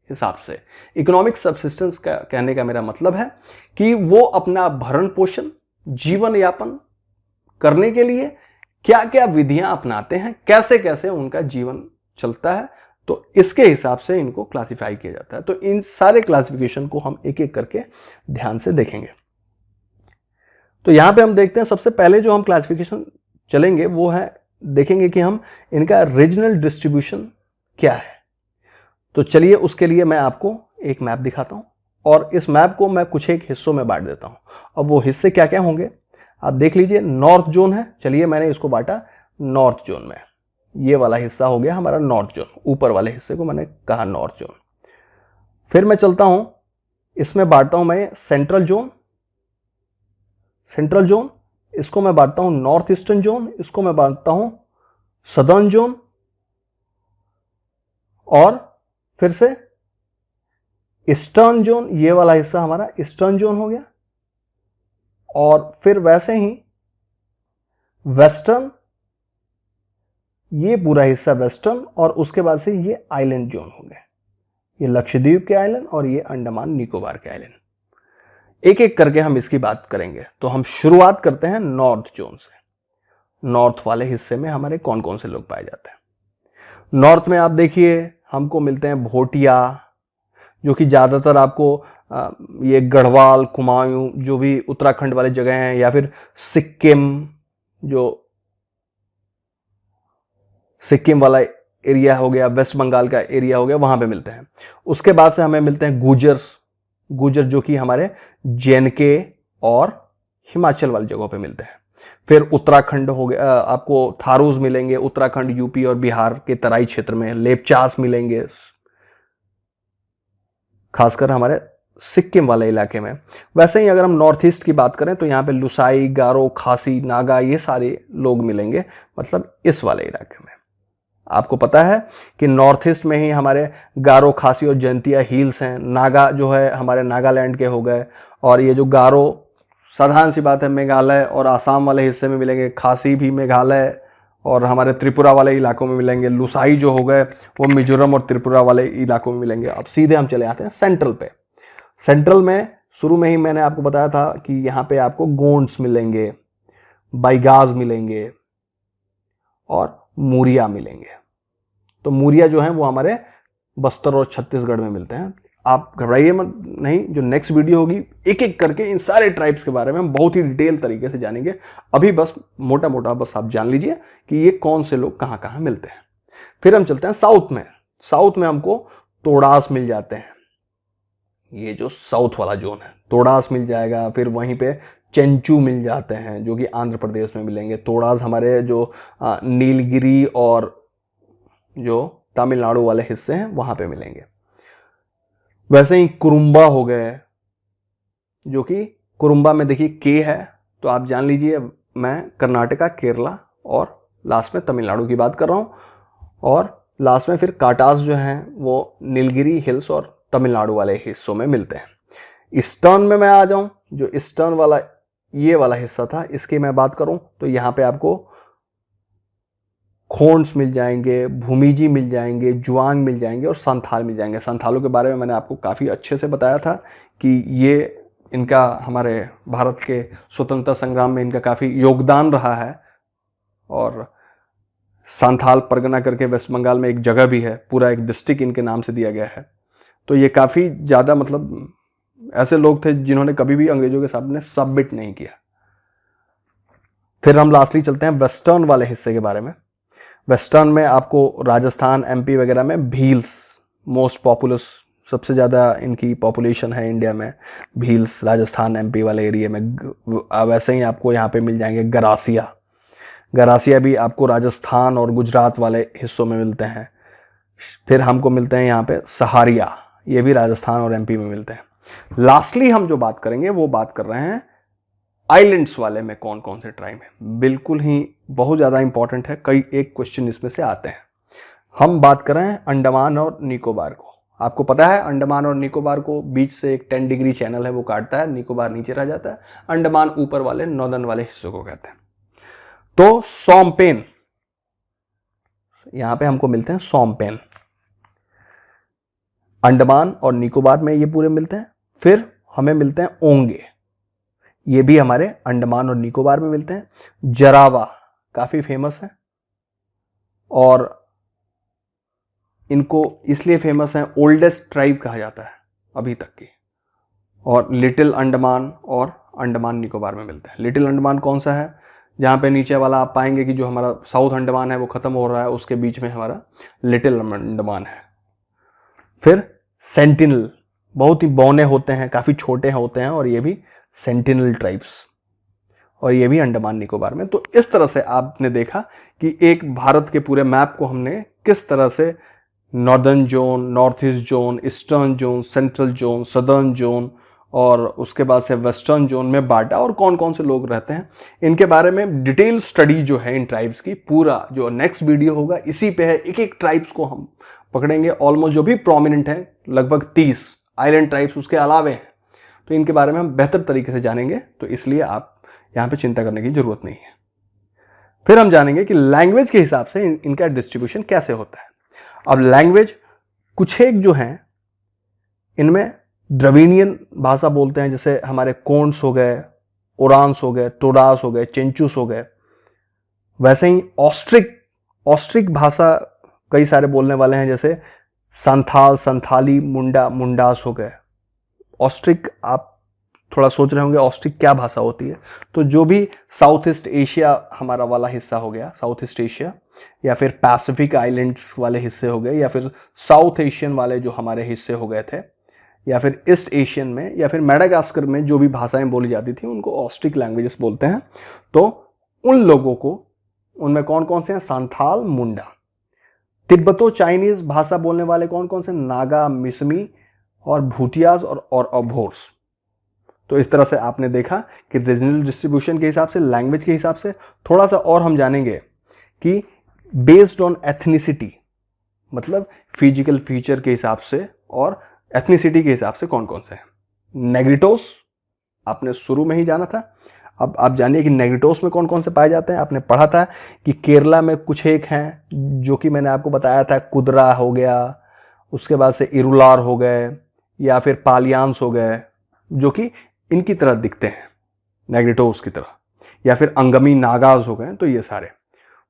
हिसाब से। इकोनॉमिक सब्सिस्टेंस का कहने का मेरा मतलब है कि वो अपना भरण पोषण, जीवन यापन करने के लिए क्या क्या विधियां अपनाते हैं, कैसे कैसे उनका जीवन चलता है, तो इसके हिसाब से इनको क्लासिफाई किया जाता है। तो इन सारे क्लासिफिकेशन को हम एक एक करके ध्यान से देखेंगे। तो यहां पे हम देखते हैं, सबसे पहले जो हम क्लासिफिकेशन चलेंगे वो है, देखेंगे कि हम इनका रीजनल डिस्ट्रीब्यूशन क्या है। तो चलिए उसके लिए मैं आपको एक मैप दिखाता हूं और इस मैप को मैं कुछ एक हिस्सों में बांट देता हूं। अब वो हिस्से क्या क्या होंगे आप देख लीजिए। नॉर्थ जोन है, चलिए मैंने इसको बांटा नॉर्थ जोन में। ये वाला हिस्सा हो गया हमारा नॉर्थ जोन, ऊपर वाले हिस्से को मैंने कहा नॉर्थ जोन। फिर मैं चलता हूं, इसमें बांटता हूं मैं सेंट्रल जोन। सेंट्रल जोन इसको मैं बांटता हूं नॉर्थ ईस्टर्न जोन, इसको मैं बांटता हूं सदर्न जोन, और फिर से ईस्टर्न जोन, ये वाला हिस्सा हमारा ईस्टर्न जोन हो गया। और फिर वैसे ही वेस्टर्न, ये पूरा हिस्सा वेस्टर्न, और उसके बाद से ये आइलैंड जोन हो गए, ये लक्षद्वीप के आइलैंड और ये अंडमान निकोबार के आइलैंड। एक एक करके हम इसकी बात करेंगे। तो हम शुरुआत करते हैं नॉर्थ जोन से। नॉर्थ वाले हिस्से में हमारे कौन कौन से लोग पाए जाते हैं। नॉर्थ में आप देखिए हमको मिलते हैं भोटिया, जो कि ज़्यादातर आपको ये गढ़वाल, कुमायूं, जो भी उत्तराखंड वाले जगह हैं, या फिर सिक्किम, जो सिक्किम वाला एरिया हो गया, वेस्ट बंगाल का एरिया हो गया, वहां पे मिलते हैं। उसके बाद से हमें मिलते हैं गुजर, जो कि हमारे जेएनके और हिमाचल वाली जगहों पे मिलते हैं। फिर उत्तराखंड हो गया, आपको थारूज मिलेंगे, उत्तराखंड, यूपी और बिहार के तराई क्षेत्र में लेपचास मिलेंगे, खासकर हमारे सिक्किम वाले इलाके में। वैसे ही अगर हम नॉर्थ ईस्ट की बात करें तो यहाँ पे लुसाई, गारो, खासी, नागा, ये सारे लोग मिलेंगे, मतलब इस वाले इलाके में। आपको पता है कि नॉर्थ ईस्ट में ही हमारे गारो, खासी और जयंतिया हिल्स हैं। नागा जो है हमारे नागालैंड के हो गए, और ये जो गारो, साधारण सी बात है, मेघालय और आसाम वाले हिस्से में मिलेंगे। खासी भी मेघालय और हमारे त्रिपुरा वाले इलाकों में मिलेंगे। लुसाई जो हो गए वो मिजोरम और त्रिपुरा वाले इलाकों में मिलेंगे। अब सीधे हम चले आते हैं सेंट्रल पे। सेंट्रल में शुरू में ही मैंने आपको बताया था कि यहाँ पे आपको गोंड्स मिलेंगे, बाइगाज मिलेंगे और मूरिया मिलेंगे। तो मूरिया जो है वो हमारे बस्तर और छत्तीसगढ़ में मिलते हैं। आप घबराइए मत नहीं, जो नेक्स्ट वीडियो होगी एक एक करके इन सारे ट्राइब्स के बारे में हम बहुत ही डिटेल तरीके से जानेंगे। अभी बस मोटा मोटा बस आप जान लीजिए कि ये कौन से लोग कहाँ कहाँ मिलते हैं। फिर हम चलते हैं साउथ में। साउथ में हमको तोड़ास मिल जाते हैं, ये जो साउथ वाला जोन है, तोड़ास मिल जाएगा। फिर वहीं पे चेंचू मिल जाते हैं, जो कि आंध्र प्रदेश में मिलेंगे। तोड़ास हमारे जो नीलगिरी और जो तमिलनाडु वाले हिस्से हैं वहां पे मिलेंगे। वैसे ही कुरुम्बा हो गए, जो कि कुरुम्बा में देखिए के है, तो आप जान लीजिए मैं कर्नाटका, केरला और लास्ट में तमिलनाडु की बात कर रहा हूं। और लास्ट में फिर काटास जो हैं वो नीलगिरी हिल्स और तमिलनाडु वाले हिस्सों में मिलते हैं। ईस्टर्न में मैं आ जाऊं, जो ईस्टर्न वाला ये वाला हिस्सा था, इसकी मैं बात करूं तो यहाँ पे आपको खोंड्स मिल जाएंगे, भूमिजी मिल जाएंगे, जुआंग मिल जाएंगे और संथाल मिल जाएंगे। संथालों के बारे में मैंने आपको काफ़ी अच्छे से बताया था कि ये इनका हमारे भारत के स्वतंत्रता संग्राम में इनका काफ़ी योगदान रहा है। और संथाल परगना करके वेस्ट बंगाल में एक जगह भी है, पूरा एक डिस्ट्रिक्ट इनके नाम से दिया गया है। तो ये काफ़ी ज़्यादा मतलब ऐसे लोग थे जिन्होंने कभी भी अंग्रेजों के सामने सबमिट नहीं किया। फिर हम लास्टली चलते हैं वेस्टर्न वाले हिस्से के बारे में। वेस्टर्न में आपको राजस्थान, एमपी वगैरह में भील्स मोस्ट पॉपुलस, सबसे ज़्यादा इनकी पॉपुलेशन है इंडिया में, भील्स राजस्थान एमपी वाले एरिया में। वैसे ही आपको यहाँ पे मिल जाएंगे गरासिया। गरासिया भी आपको राजस्थान और गुजरात वाले हिस्सों में मिलते हैं। फिर हमको मिलते हैं यहाँ पे सहारिया, ये भी राजस्थान और एमपी में मिलते हैं। लास्टली हम जो बात करेंगे वो बात कर रहे हैं आइलैंड्स वाले में कौन कौन से ट्राइब हैं। बिल्कुल ही बहुत ज़्यादा इंपॉर्टेंट है, कई एक क्वेश्चन इसमें से आते हैं। हम बात कर रहे हैं अंडमान और निकोबार को। आपको पता है अंडमान और निकोबार को बीच से एक 10 डिग्री चैनल है वो काटता है, निकोबार नीचे रह जाता है, अंडमान ऊपर वाले नॉर्दर्न वाले हिस्से को कहते हैं। तो सोमपेन, यहां पे हमको मिलते हैं सोमपेन, अंडमान और निकोबार में ये पूरे मिलते हैं। फिर हमें मिलते हैं ओंगे, ये भी हमारे अंडमान और निकोबार में मिलते हैं। जरावा काफी फेमस है और इनको इसलिए फेमस है, ओल्डेस्ट ट्राइब कहा जाता है अभी तक की। और लिटिल अंडमान और अंडमान निकोबार में मिलते हैं। लिटिल अंडमान कौन सा है? जहाँ पे नीचे वाला आप पाएंगे कि जो हमारा साउथ अंडमान है वो खत्म हो रहा है, उसके बीच में हमारा लिटिल अंडमान है। फिर सेंटिनल, बहुत ही बौने होते हैं, काफ़ी छोटे होते हैं और ये भी सेंटिनल ट्राइब्स, और ये भी अंडमान निकोबार में। तो इस तरह से आपने देखा कि एक भारत के पूरे मैप को हमने किस तरह से northern zone, north east zone, eastern zone, central zone, southern zone और उसके बाद से वेस्टर्न जोन में बांटा, और कौन कौन से लोग रहते हैं इनके बारे में डिटेल स्टडी जो है इन ट्राइब्स की, पूरा जो नेक्स्ट वीडियो होगा इसी पे है। एक एक ट्राइब्स को हम पकड़ेंगे, ऑलमोस्ट जो भी प्रोमिनेंट है, लगभग 30 आइलैंड ट्राइब्स उसके अलावे हैं, तो इनके बारे में हम बेहतर तरीके से जानेंगे। तो इसलिए आप यहाँ पे चिंता करने की जरूरत नहीं है। फिर हम जानेंगे कि लैंग्वेज के हिसाब से इनका डिस्ट्रीब्यूशन कैसे होता है। अब लैंग्वेज कुछ एक जो हैं इनमें द्रविडियन भाषा बोलते हैं, जैसे हमारे कोंड्स हो गए, ओरांस हो गए, टोडास हो गए, चेंचुस हो गए। वैसे ही ऑस्ट्रिक भाषा कई सारे बोलने वाले हैं, जैसे संथाल, संथाली, मुंडा, मुंडास हो गए। ऑस्ट्रिक, आप थोड़ा सोच रहे होंगे ऑस्ट्रिक क्या भाषा होती है, तो जो भी साउथ ईस्ट एशिया हमारा वाला हिस्सा हो गया, साउथ ईस्ट एशिया, या फिर पैसिफिक आइलैंड्स वाले हिस्से हो गए, या फिर साउथ एशियन वाले जो हमारे हिस्से हो गए थे, या फिर ईस्ट एशियन में, या फिर मेडागास्कर में जो भी भाषाएं बोली जाती थी उनको ऑस्ट्रिक लैंग्वेजेस बोलते हैं। तो उन लोगों को, उनमें कौन कौन से हैं? संथाल, मुंडा। तिब्बतो चाइनीज भाषा बोलने वाले कौन कौन से? नागा, मिसमी और भूटियाज और अभोर्स। तो इस तरह से आपने देखा कि रीजनल डिस्ट्रीब्यूशन के हिसाब से, लैंग्वेज के हिसाब से। थोड़ा सा और हम जानेंगे कि बेस्ड ऑन एथनिसिटी, मतलब फिजिकल फीचर के हिसाब से और एथनिसिटी के हिसाब से कौन कौन से हैं। नेग्रिटोस आपने शुरू में ही जाना था, अब आप जानिए कि नेग्रिटोस में कौन कौन से पाए जाते हैं। आपने पढ़ा था कि केरला में कुछ एक हैं, जो कि मैंने आपको बताया था, कुदरा हो गया, उसके बाद से इरुलार हो गए, या फिर पालियांस हो गए, जो कि इनकी तरह दिखते हैं, नेग्रिटोस की तरह, या फिर अंगमी नागाज हो गए। तो ये सारे।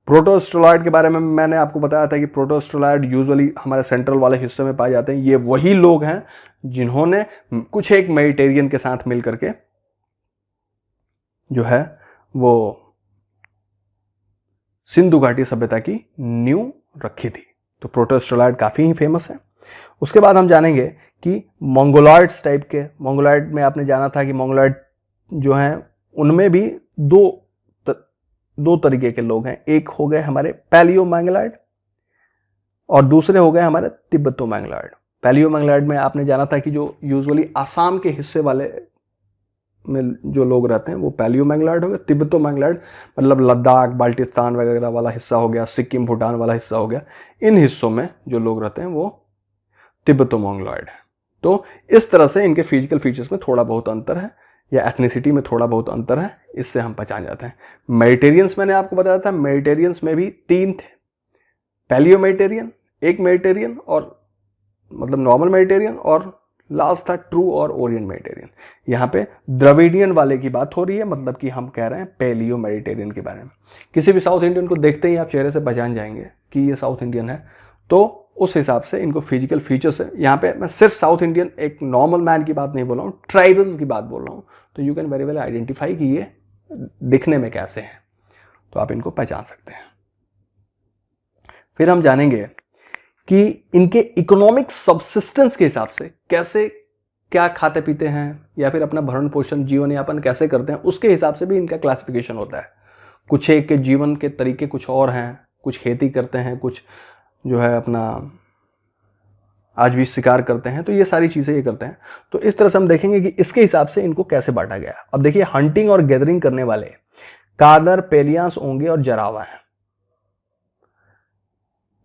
प्रोटोस्टोलॉइड के बारे में मैंने आपको बताया था कि प्रोटोस्टोलॉइड यूजुअली हमारे सेंट्रल वाले हिस्से में पाए जाते हैं। ये वही लोग हैं जिन्होंने कुछ एक मेडिटेरियन के साथ मिल करके जो है वो सिंधु घाटी सभ्यता की नींव रखी थी। तो प्रोटोस्टोलॉइड काफी ही फेमस है। उसके बाद हम जानेंगे कि मंगोलॉइड्स टाइप के, मंगोलॉइड में आपने जाना था कि मंगोलॉइड जो हैं उनमें भी दो तरीके के लोग हैं। एक हो गए हमारे पैलियो मंगोलॉइड और दूसरे हो गए हमारे तिब्बतो मंगोलॉइड। पैलियो मंगोलॉइड में आपने जाना था कि जो यूजुअली आसाम के हिस्से वाले में जो लोग रहते हैं वो पैलियो मंगोलॉइड हो गए। तिब्बतो मंगोलॉइड मतलब लद्दाख, बाल्टिस्तान वगैरह वाला हिस्सा हो गया, सिक्किम, भूटान वाला हिस्सा हो गया, इन हिस्सों में जो लोग रहते हैं वो तिब्बतो मंगोलॉइड है। तो इस तरह से इनके फिजिकल फीचर्स में थोड़ा बहुत अंतर है, या एथनिसिटी में थोड़ा बहुत अंतर है, इससे हम पहचान जाते हैं। मेडिटेरियंस मैंने आपको बताया था, मेडिटेरियंस में भी 3 थे, पैलियो मेडिटेरियन, एक मेडिटेरियन और मतलब नॉर्मल मेडिटेरियन, और लास्ट था ट्रू और ओरिएंट मेडिटेरियन। यहाँ पे द्रविडियन वाले की बात हो रही है, मतलब कि हम कह रहे हैं पैलियो मेडिटेरियन के बारे में। किसी भी साउथ इंडियन को देखते ही आप चेहरे से पहचान जाएंगे कि ये साउथ इंडियन है। तो उस हिसाब से इनको फिजिकल फीचर्स है। यहाँ पे मैं सिर्फ साउथ इंडियन, एक नॉर्मल मैन की बात नहीं बोल रहा हूँ, ट्राइबल की बात बोल रहा हूँ। तो you can very well identify कि ये दिखने में कैसे हैं, तो आप इनको पहचान सकते हैं। फिर हम जानेंगे कि इनके इकोनॉमिक सब्सिस्टेंस के हिसाब से कैसे क्या खाते पीते हैं, या फिर अपना भरण पोषण, जीवन यापन कैसे करते हैं, उसके हिसाब से भी इनका क्लासिफिकेशन होता है। कुछ एक के जीवन के तरीके कुछ और हैं, कुछ खेती करते हैं, कुछ जो है अपना आज भी शिकार करते हैं, तो ये सारी चीज़ें ये करते हैं। तो इस तरह से हम देखेंगे कि इसके हिसाब से इनको कैसे बांटा गया। अब देखिए, हंटिंग और गैदरिंग करने वाले कादर, पेलियांस, ओंगे और जरावा हैं।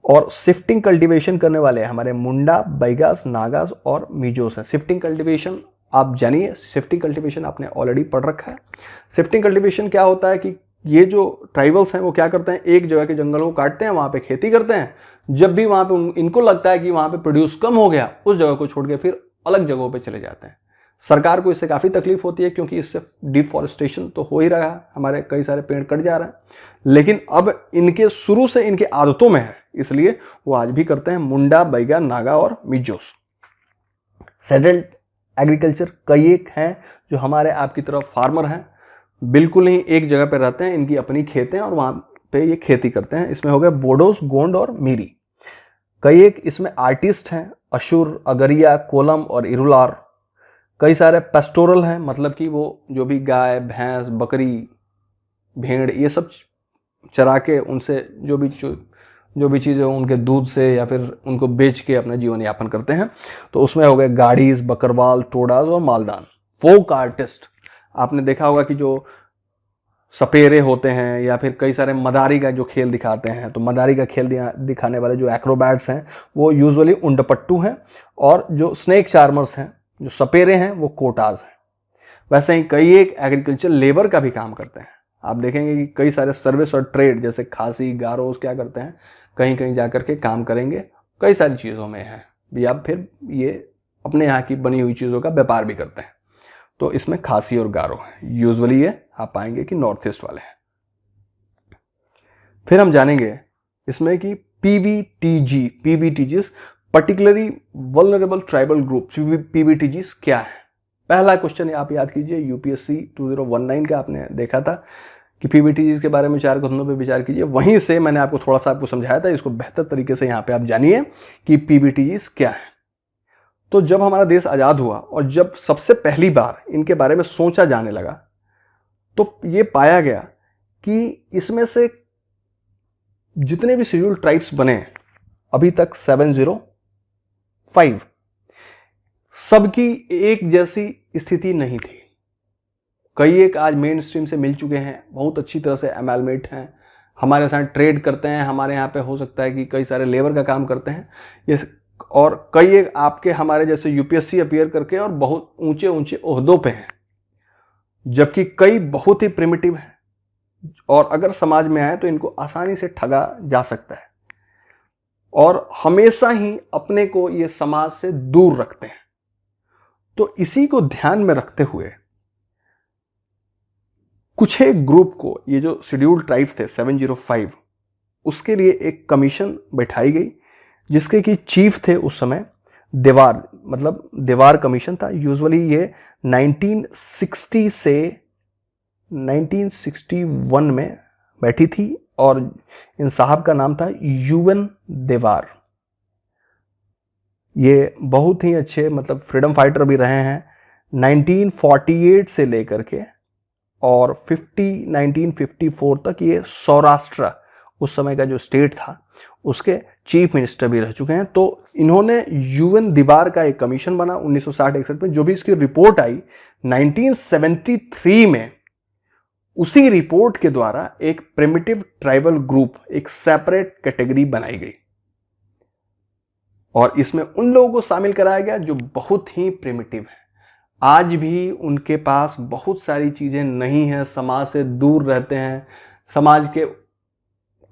और शिफ्टिंग कल्टीवेशन करने वाले हमारे मुंडा, बैगास, नागास और मिजोस हैं। शिफ्टिंग कल्टीवेशन आप जानिए, शिफ्टिंग कल्टीवेशन आपने ऑलरेडी पढ़ रखा है। शिफ्टिंग कल्टीवेशन क्या होता है कि ये जो ट्राइबल्स हैं वो क्या करते हैं, एक जगह के जंगलों को काटते हैं, वहाँ पे खेती करते हैं। जब भी वहाँ पे इनको लगता है कि वहाँ पे प्रोड्यूस कम हो गया, उस जगह को छोड़ के फिर अलग जगहों पे चले जाते हैं। सरकार को इससे काफ़ी तकलीफ होती है, क्योंकि इससे डिफॉरेस्टेशन तो हो ही रहा है, हमारे कई सारे पेड़ कट जा रहे हैं। लेकिन अब इनके शुरू से इनके आदतों में है, इसलिए वो आज भी करते हैं। मुंडा, बैगा, नागा और मिजोस। सेटल्ड एग्रीकल्चर कई एक हैं जो हमारे आपकी तरफ फार्मर हैं, बिल्कुल ही एक जगह पे रहते हैं, इनकी अपनी खेतें और वहाँ पे ये खेती करते हैं। इसमें हो गए बोडोस, गोंड और मीरी। कई एक इसमें आर्टिस्ट हैं, अशुर, अगरिया, कोलम और इरुलार। कई सारे पेस्टोरल हैं, मतलब कि वो जो भी गाय, भैंस, बकरी, भेड़ ये सब चरा के उनसे जो भी चीज़ें उनके दूध से या फिर उनको बेच के अपना जीवन यापन करते हैं। तो उसमें हो गए गाड़ीज, बकरवाल, टोडाज और मालदान। फोक आर्टिस्ट, आपने देखा होगा कि जो सपेरे होते हैं या फिर कई सारे मदारी का जो खेल दिखाते हैं, तो मदारी का खेल दिखाने वाले जो एक्रोबैट्स हैं वो यूजुअली उंडपट्टू हैं, और जो स्नेक चार्मर्स हैं, जो सपेरे हैं, वो कोटाज हैं। वैसे ही कई एक एग्रीकल्चर लेबर का भी काम करते हैं। आप देखेंगे कि कई सारे सर्विस और ट्रेड जैसे खासी, गारोस क्या करते हैं, कहीं कहीं जाकर के काम करेंगे, कई सारी चीज़ों में हैं, या फिर ये अपने यहाँ की बनी हुई चीज़ों का व्यापार भी करते हैं। तो इसमें खासी और गारो हैं। यूजुअली ये आप पाएंगे कि नॉर्थ ईस्ट वाले हैं। फिर हम जानेंगे इसमें कि PVTGs particularly vulnerable tribal group, PVTGs क्या है। पहला क्वेश्चन आप याद कीजिए, यूपीएससी 2019 का आपने देखा था कि पीवीटीजीज के बारे में 4 कथनों पे विचार कीजिए। वहीं से मैंने आपको थोड़ा सा आपको समझाया था, इसको बेहतर तरीके से यहाँ पे आप जानिए कि पीवीटीजीज क्या है। तो जब हमारा देश आज़ाद हुआ और जब सबसे पहली बार इनके बारे में सोचा जाने लगा, तो ये पाया गया कि इसमें से जितने भी शेड्यूल ट्राइब्स बने अभी तक 705, सबकी एक जैसी स्थिति नहीं थी। कई एक आज मेन स्ट्रीम से मिल चुके हैं, बहुत अच्छी तरह से एमैलमेट हैं, हमारे साथ ट्रेड करते हैं, हमारे यहाँ पे हो सकता है कि कई सारे लेबर का काम करते हैं ये, और कई एक आपके हमारे जैसे यूपीएससी अपीयर करके और बहुत ऊंचे ऊंचे ओहदों पे हैं। जबकि कई बहुत ही प्रिमिटिव हैं और अगर समाज में आए तो इनको आसानी से ठगा जा सकता है, और हमेशा ही अपने को ये समाज से दूर रखते हैं। तो इसी को ध्यान में रखते हुए कुछ एक ग्रुप को, ये जो शेड्यूल्ड ट्राइब्स थे 705, उसके लिए एक कमीशन बैठाई गई, जिसके कि चीफ थे उस समय देवार, मतलब देवार कमीशन था। यूजुअली ये 1960 से 1961 में बैठी थी, और इन साहब का नाम था यूएन देवार। ये बहुत ही अच्छे मतलब फ्रीडम फाइटर भी रहे हैं। 1948 से लेकर के और 1954 तक ये सौराष्ट्र, उस समय का जो स्टेट था, उसके चीफ मिनिस्टर भी रह चुके हैं। तो इन्होंने यूएन दीवार का एक कमीशन बना 1960-61 में, जो भी इसकी रिपोर्ट आई 1973 में, उसी रिपोर्ट के द्वारा एक प्रिमिटिव ट्राइबल ग्रुप, एक सेपरेट कैटेगरी बनाई गई, और इसमें उन लोगों को शामिल कराया गया जो बहुत ही प्रिमिटिव है। आज भी उनके पास बहुत सारी चीज़ें नहीं हैं, समाज से दूर रहते हैं। समाज के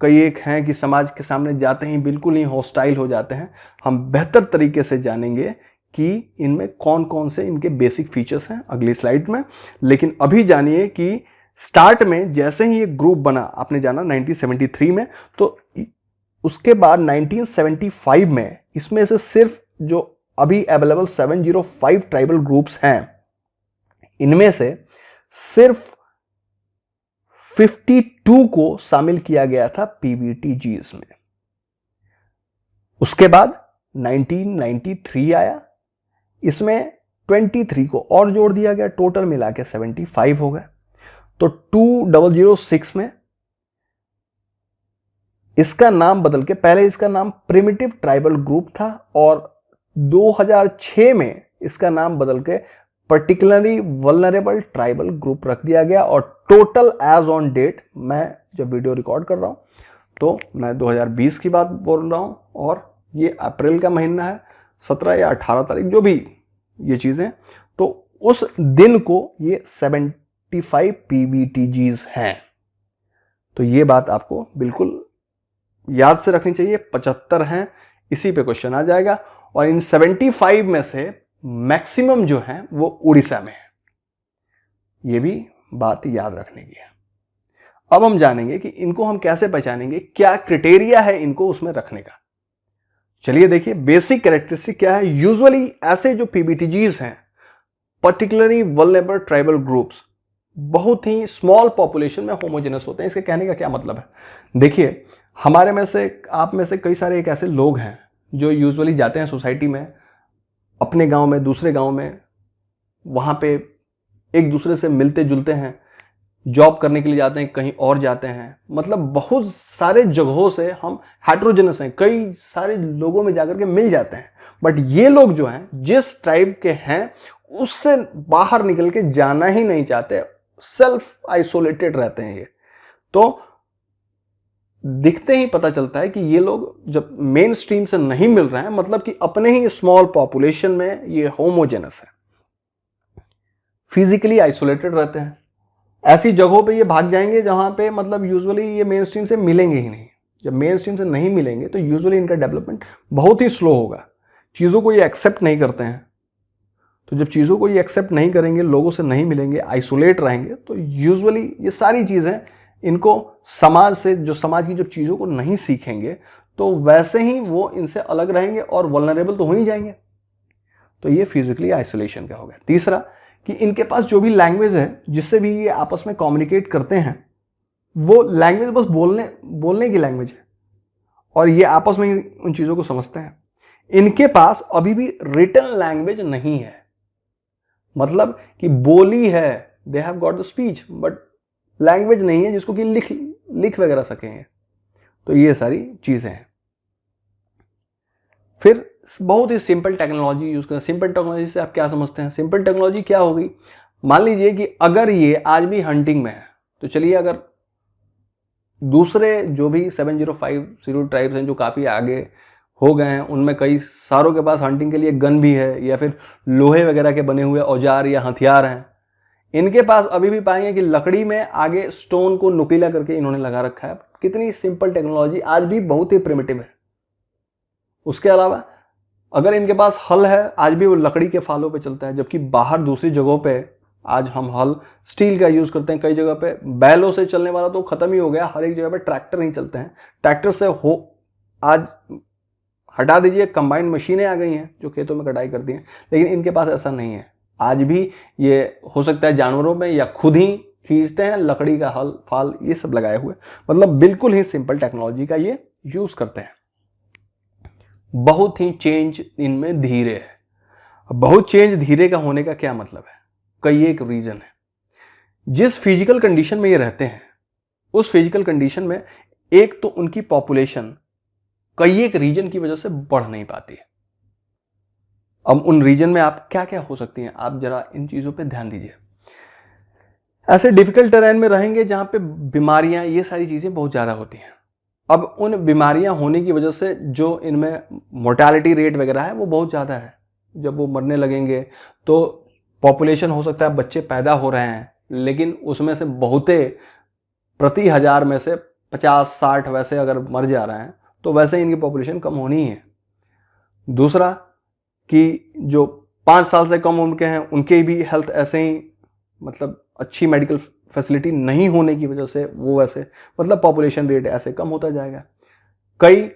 कई एक हैं कि समाज के सामने जाते ही बिल्कुल ही हॉस्टाइल हो जाते हैं। हम बेहतर तरीके से जानेंगे कि इनमें कौन कौन से इनके बेसिक फीचर्स हैं अगली स्लाइड में। लेकिन अभी जानिए कि स्टार्ट में जैसे ही ये ग्रुप बना, आपने जाना 1973 में, तो उसके बाद 1975 में इसमें से सिर्फ जो अभी अवेलेबल 705 ट्राइबल ग्रुप्स हैं, इनमें से सिर्फ 52 को शामिल किया गया था पीवीटीजीज में। उसके बाद 1993 आया, इसमें 23 को और जोड़ दिया गया, टोटल मिला के 75 हो गए। तो 2006 में इसका नाम बदल के, पहले इसका नाम प्रिमिटिव ट्राइबल ग्रुप था, और 2006 में इसका नाम बदल के पर्टिकुलरली वल्नरेबल ट्राइबल ग्रुप रख दिया गया। और टोटल एज ऑन डेट, मैं जब वीडियो रिकॉर्ड कर रहा हूं तो मैं 2020 की बात बोल रहा हूं और ये अप्रैल का महीना है, 17 या 18 तारीख जो भी ये चीज़ें, तो उस दिन को ये 75 PBTGs हैं। तो ये बात आपको बिल्कुल याद से रखनी चाहिए। 75 हैं, इसी पे क्वेश्चन आ जाएगा। और इन 75 में से मैक्सिमम जो है वो उड़ीसा में है, ये भी बात याद रखने की है। अब हम जानेंगे कि इनको हम कैसे पहचानेंगे, क्या क्राइटेरिया है इनको उसमें रखने का। चलिए देखिए, बेसिक कैरेक्टरिस्टिक क्या है। यूजुअली ऐसे जो PBTGs हैं, पर्टिकुलरली वल्नरेबल ट्राइबल ग्रुप्स, बहुत ही स्मॉल पॉपुलेशन में होमोजेनस होते हैं। इसके कहने का क्या मतलब है, देखिए हमारे में से, आप में से कई सारे एक ऐसे लोग हैं जो यूजुअली जाते हैं सोसाइटी में, अपने गांव में, दूसरे गांव में, वहां पे एक दूसरे से मिलते जुलते हैं, जॉब करने के लिए जाते हैं, कहीं और जाते हैं, मतलब बहुत सारे जगहों से हम हेट्रोजेनस हैं, कई सारे लोगों में जाकर के मिल जाते हैं। बट ये लोग जो हैं, जिस ट्राइब के हैं उससे बाहर निकल के जाना ही नहीं चाहते, सेल्फ आइसोलेटेड रहते हैं ये। तो दिखते ही पता चलता है कि ये लोग जब मेन स्ट्रीम से नहीं मिल रहे हैं, मतलब कि अपने ही स्मॉल पॉपुलेशन में ये होमोजेनस है, फिजिकली आइसोलेटेड रहते हैं। ऐसी जगहों पे ये भाग जाएंगे जहां पे मतलब यूजुअली ये मेन स्ट्रीम से मिलेंगे ही नहीं। जब मेन स्ट्रीम से नहीं मिलेंगे तो यूजुअली इनका डेवलपमेंट बहुत ही स्लो होगा, चीज़ों को ये एक्सेप्ट नहीं करते हैं। तो जब चीज़ों को ये एक्सेप्ट नहीं करेंगे, लोगों से नहीं मिलेंगे, आइसोलेट रहेंगे, तो यूजुअली ये सारी चीज़ें इनको समाज से, जो समाज की जब चीज़ों को नहीं सीखेंगे तो वैसे ही वो इनसे अलग रहेंगे और वल्नरेबल तो हो ही जाएंगे। तो ये फिजिकली आइसोलेशन का हो गया। तीसरा कि इनके पास जो भी लैंग्वेज है जिससे भी ये आपस में कम्युनिकेट करते हैं, वो लैंग्वेज बस बोलने की लैंग्वेज है और ये आपस में उन चीज़ों को समझते हैं। इनके पास अभी भी रिटन लैंग्वेज नहीं है, मतलब कि बोली है, they have got the speech, but language नहीं है जिसको कि लिख वगैरह सकेंगे। तो ये सारी चीजें हैं। फिर बहुत ही सिंपल टेक्नोलॉजी यूज करें। सिंपल टेक्नोलॉजी से आप क्या समझते हैं? सिंपल टेक्नोलॉजी क्या होगी? मान लीजिए कि अगर ये आज भी हंटिंग में है, तो चलिए अगर दूसरे जो भी 7050 ट्राइब्स हैं जो काफी आगे हो गए हैं, उनमें कई सारों के पास हंटिंग के लिए गन भी है या फिर लोहे वगैरह के बने हुए औजार या हथियार हैं, इनके पास अभी भी पाएंगे कि लकड़ी में आगे स्टोन को नुकीला करके इन्होंने लगा रखा है। कितनी सिंपल टेक्नोलॉजी, आज भी बहुत ही प्रिमिटिव है। उसके अलावा अगर इनके पास हल है, आज भी वो लकड़ी के फालों पे चलता है, जबकि बाहर दूसरी जगहों पे आज हम हल स्टील का यूज करते हैं। कई जगह पे बैलों से चलने वाला तो खत्म ही हो गया, हर एक जगह पे ट्रैक्टर नहीं चलते हैं। ट्रैक्टर से आज हटा दीजिए, कंबाइंड मशीनें आ गई हैं जो खेतों में कटाई करती हैं, लेकिन इनके पास ऐसा नहीं है। आज भी ये हो सकता है जानवरों में या खुद ही खींचते हैं, लकड़ी का हल फाल ये सब लगाए हुए, मतलब बिल्कुल ही सिंपल टेक्नोलॉजी का ये यूज करते हैं। बहुत ही चेंज इनमें धीरे है। बहुत चेंज धीरे का होने का क्या मतलब है? कई एक रीजन है। जिस फिजिकल कंडीशन में ये रहते हैं, उस फिजिकल कंडीशन में एक तो उनकी पॉपुलेशन कई एक रीजन की वजह से बढ़ नहीं पाती है। अब उन रीजन में आप क्या क्या हो सकती हैं, आप जरा इन चीजों पे ध्यान दीजिए। ऐसे डिफिकल्ट टेरेन में रहेंगे जहां पे बीमारियां, ये सारी चीजें बहुत ज्यादा होती हैं। अब उन बीमारियां होने की वजह से जो इनमें मोर्टेलिटी रेट वगैरह है वो बहुत ज्यादा है। जब वो मरने लगेंगे तो पॉपुलेशन, हो सकता है बच्चे पैदा हो रहे हैं, लेकिन उसमें से बहुते प्रति 1000 में से 50-60 वैसे अगर मर जा रहे हैं, तो वैसे इनकी पॉपुलेशन कम होनी ही है। दूसरा कि जो 5 साल से कम उम्र के हैं, उनके भी हेल्थ ऐसे ही, मतलब अच्छी मेडिकल फैसिलिटी नहीं होने की वजह से वो वैसे, मतलब पॉपुलेशन रेट ऐसे कम होता जाएगा। कई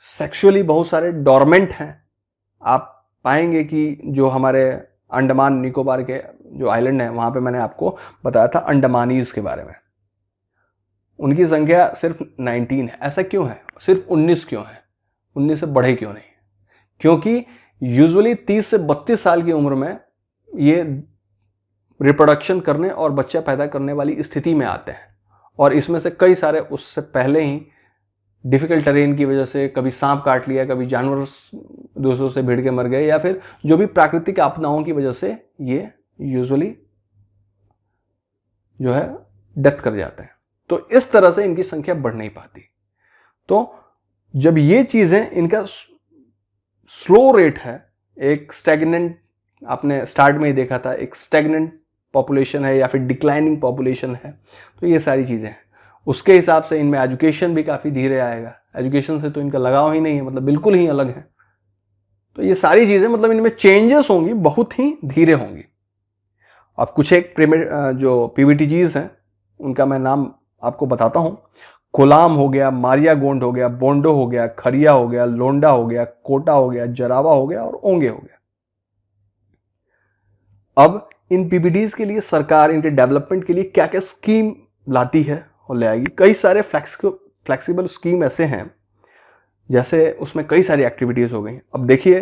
सेक्सुअली बहुत सारे डोरमेंट हैं। आप पाएंगे कि जो हमारे अंडमान निकोबार के जो आइलैंड हैं, वहां पे मैंने आपको बताया था अंडमानीज के बारे में, उनकी संख्या सिर्फ 19 है। ऐसा क्यों है? सिर्फ 19 क्यों है? 19 से बढ़े क्यों नहीं? क्योंकि यूजुअली 30 से 32 साल की उम्र में ये रिप्रोडक्शन करने और बच्चा पैदा करने वाली स्थिति में आते हैं, और इसमें से कई सारे उससे पहले ही डिफ़िकल्ट टेरेन की वजह से कभी सांप काट लिया, कभी जानवर दूसरों से भिड़ के मर गए, या फिर जो भी प्राकृतिक आपदाओं की वजह से ये यूजुअली जो है डेथ कर जाते हैं। तो इस तरह से इनकी संख्या बढ़ नहीं पाती। तो जब ये चीज़ें, इनका स्लो रेट है, एक स्टैग्नेंट, आपने स्टार्ट में ही देखा था, एक स्टैग्नेंट पॉपुलेशन है या फिर डिक्लाइनिंग पॉपुलेशन है, तो ये सारी चीज़ें हैं। उसके हिसाब से इनमें एजुकेशन भी काफ़ी धीरे आएगा, एजुकेशन से तो इनका लगाव ही नहीं है, मतलब बिल्कुल ही अलग है। तो ये सारी चीज़ें, मतलब इनमें चेंजेस होंगी, बहुत ही धीरे होंगी। अब कुछ एक जो पीवीटीजीज हैं उनका मैं नाम आपको बताता हूँ। कोलाम हो गया, मारिया गोंड हो गया, बोंडो हो गया, खरिया हो गया, लोंडा हो गया, कोटा हो गया, जरावा हो गया और ओंगे हो गया। अब इन पीवीडीज के लिए सरकार इनके डेवलपमेंट के लिए क्या क्या स्कीम लाती है और ले आएगी। कई सारे फ्लेक्सिबल स्कीम ऐसे हैं, जैसे उसमें कई सारी एक्टिविटीज हो गई। अब देखिए,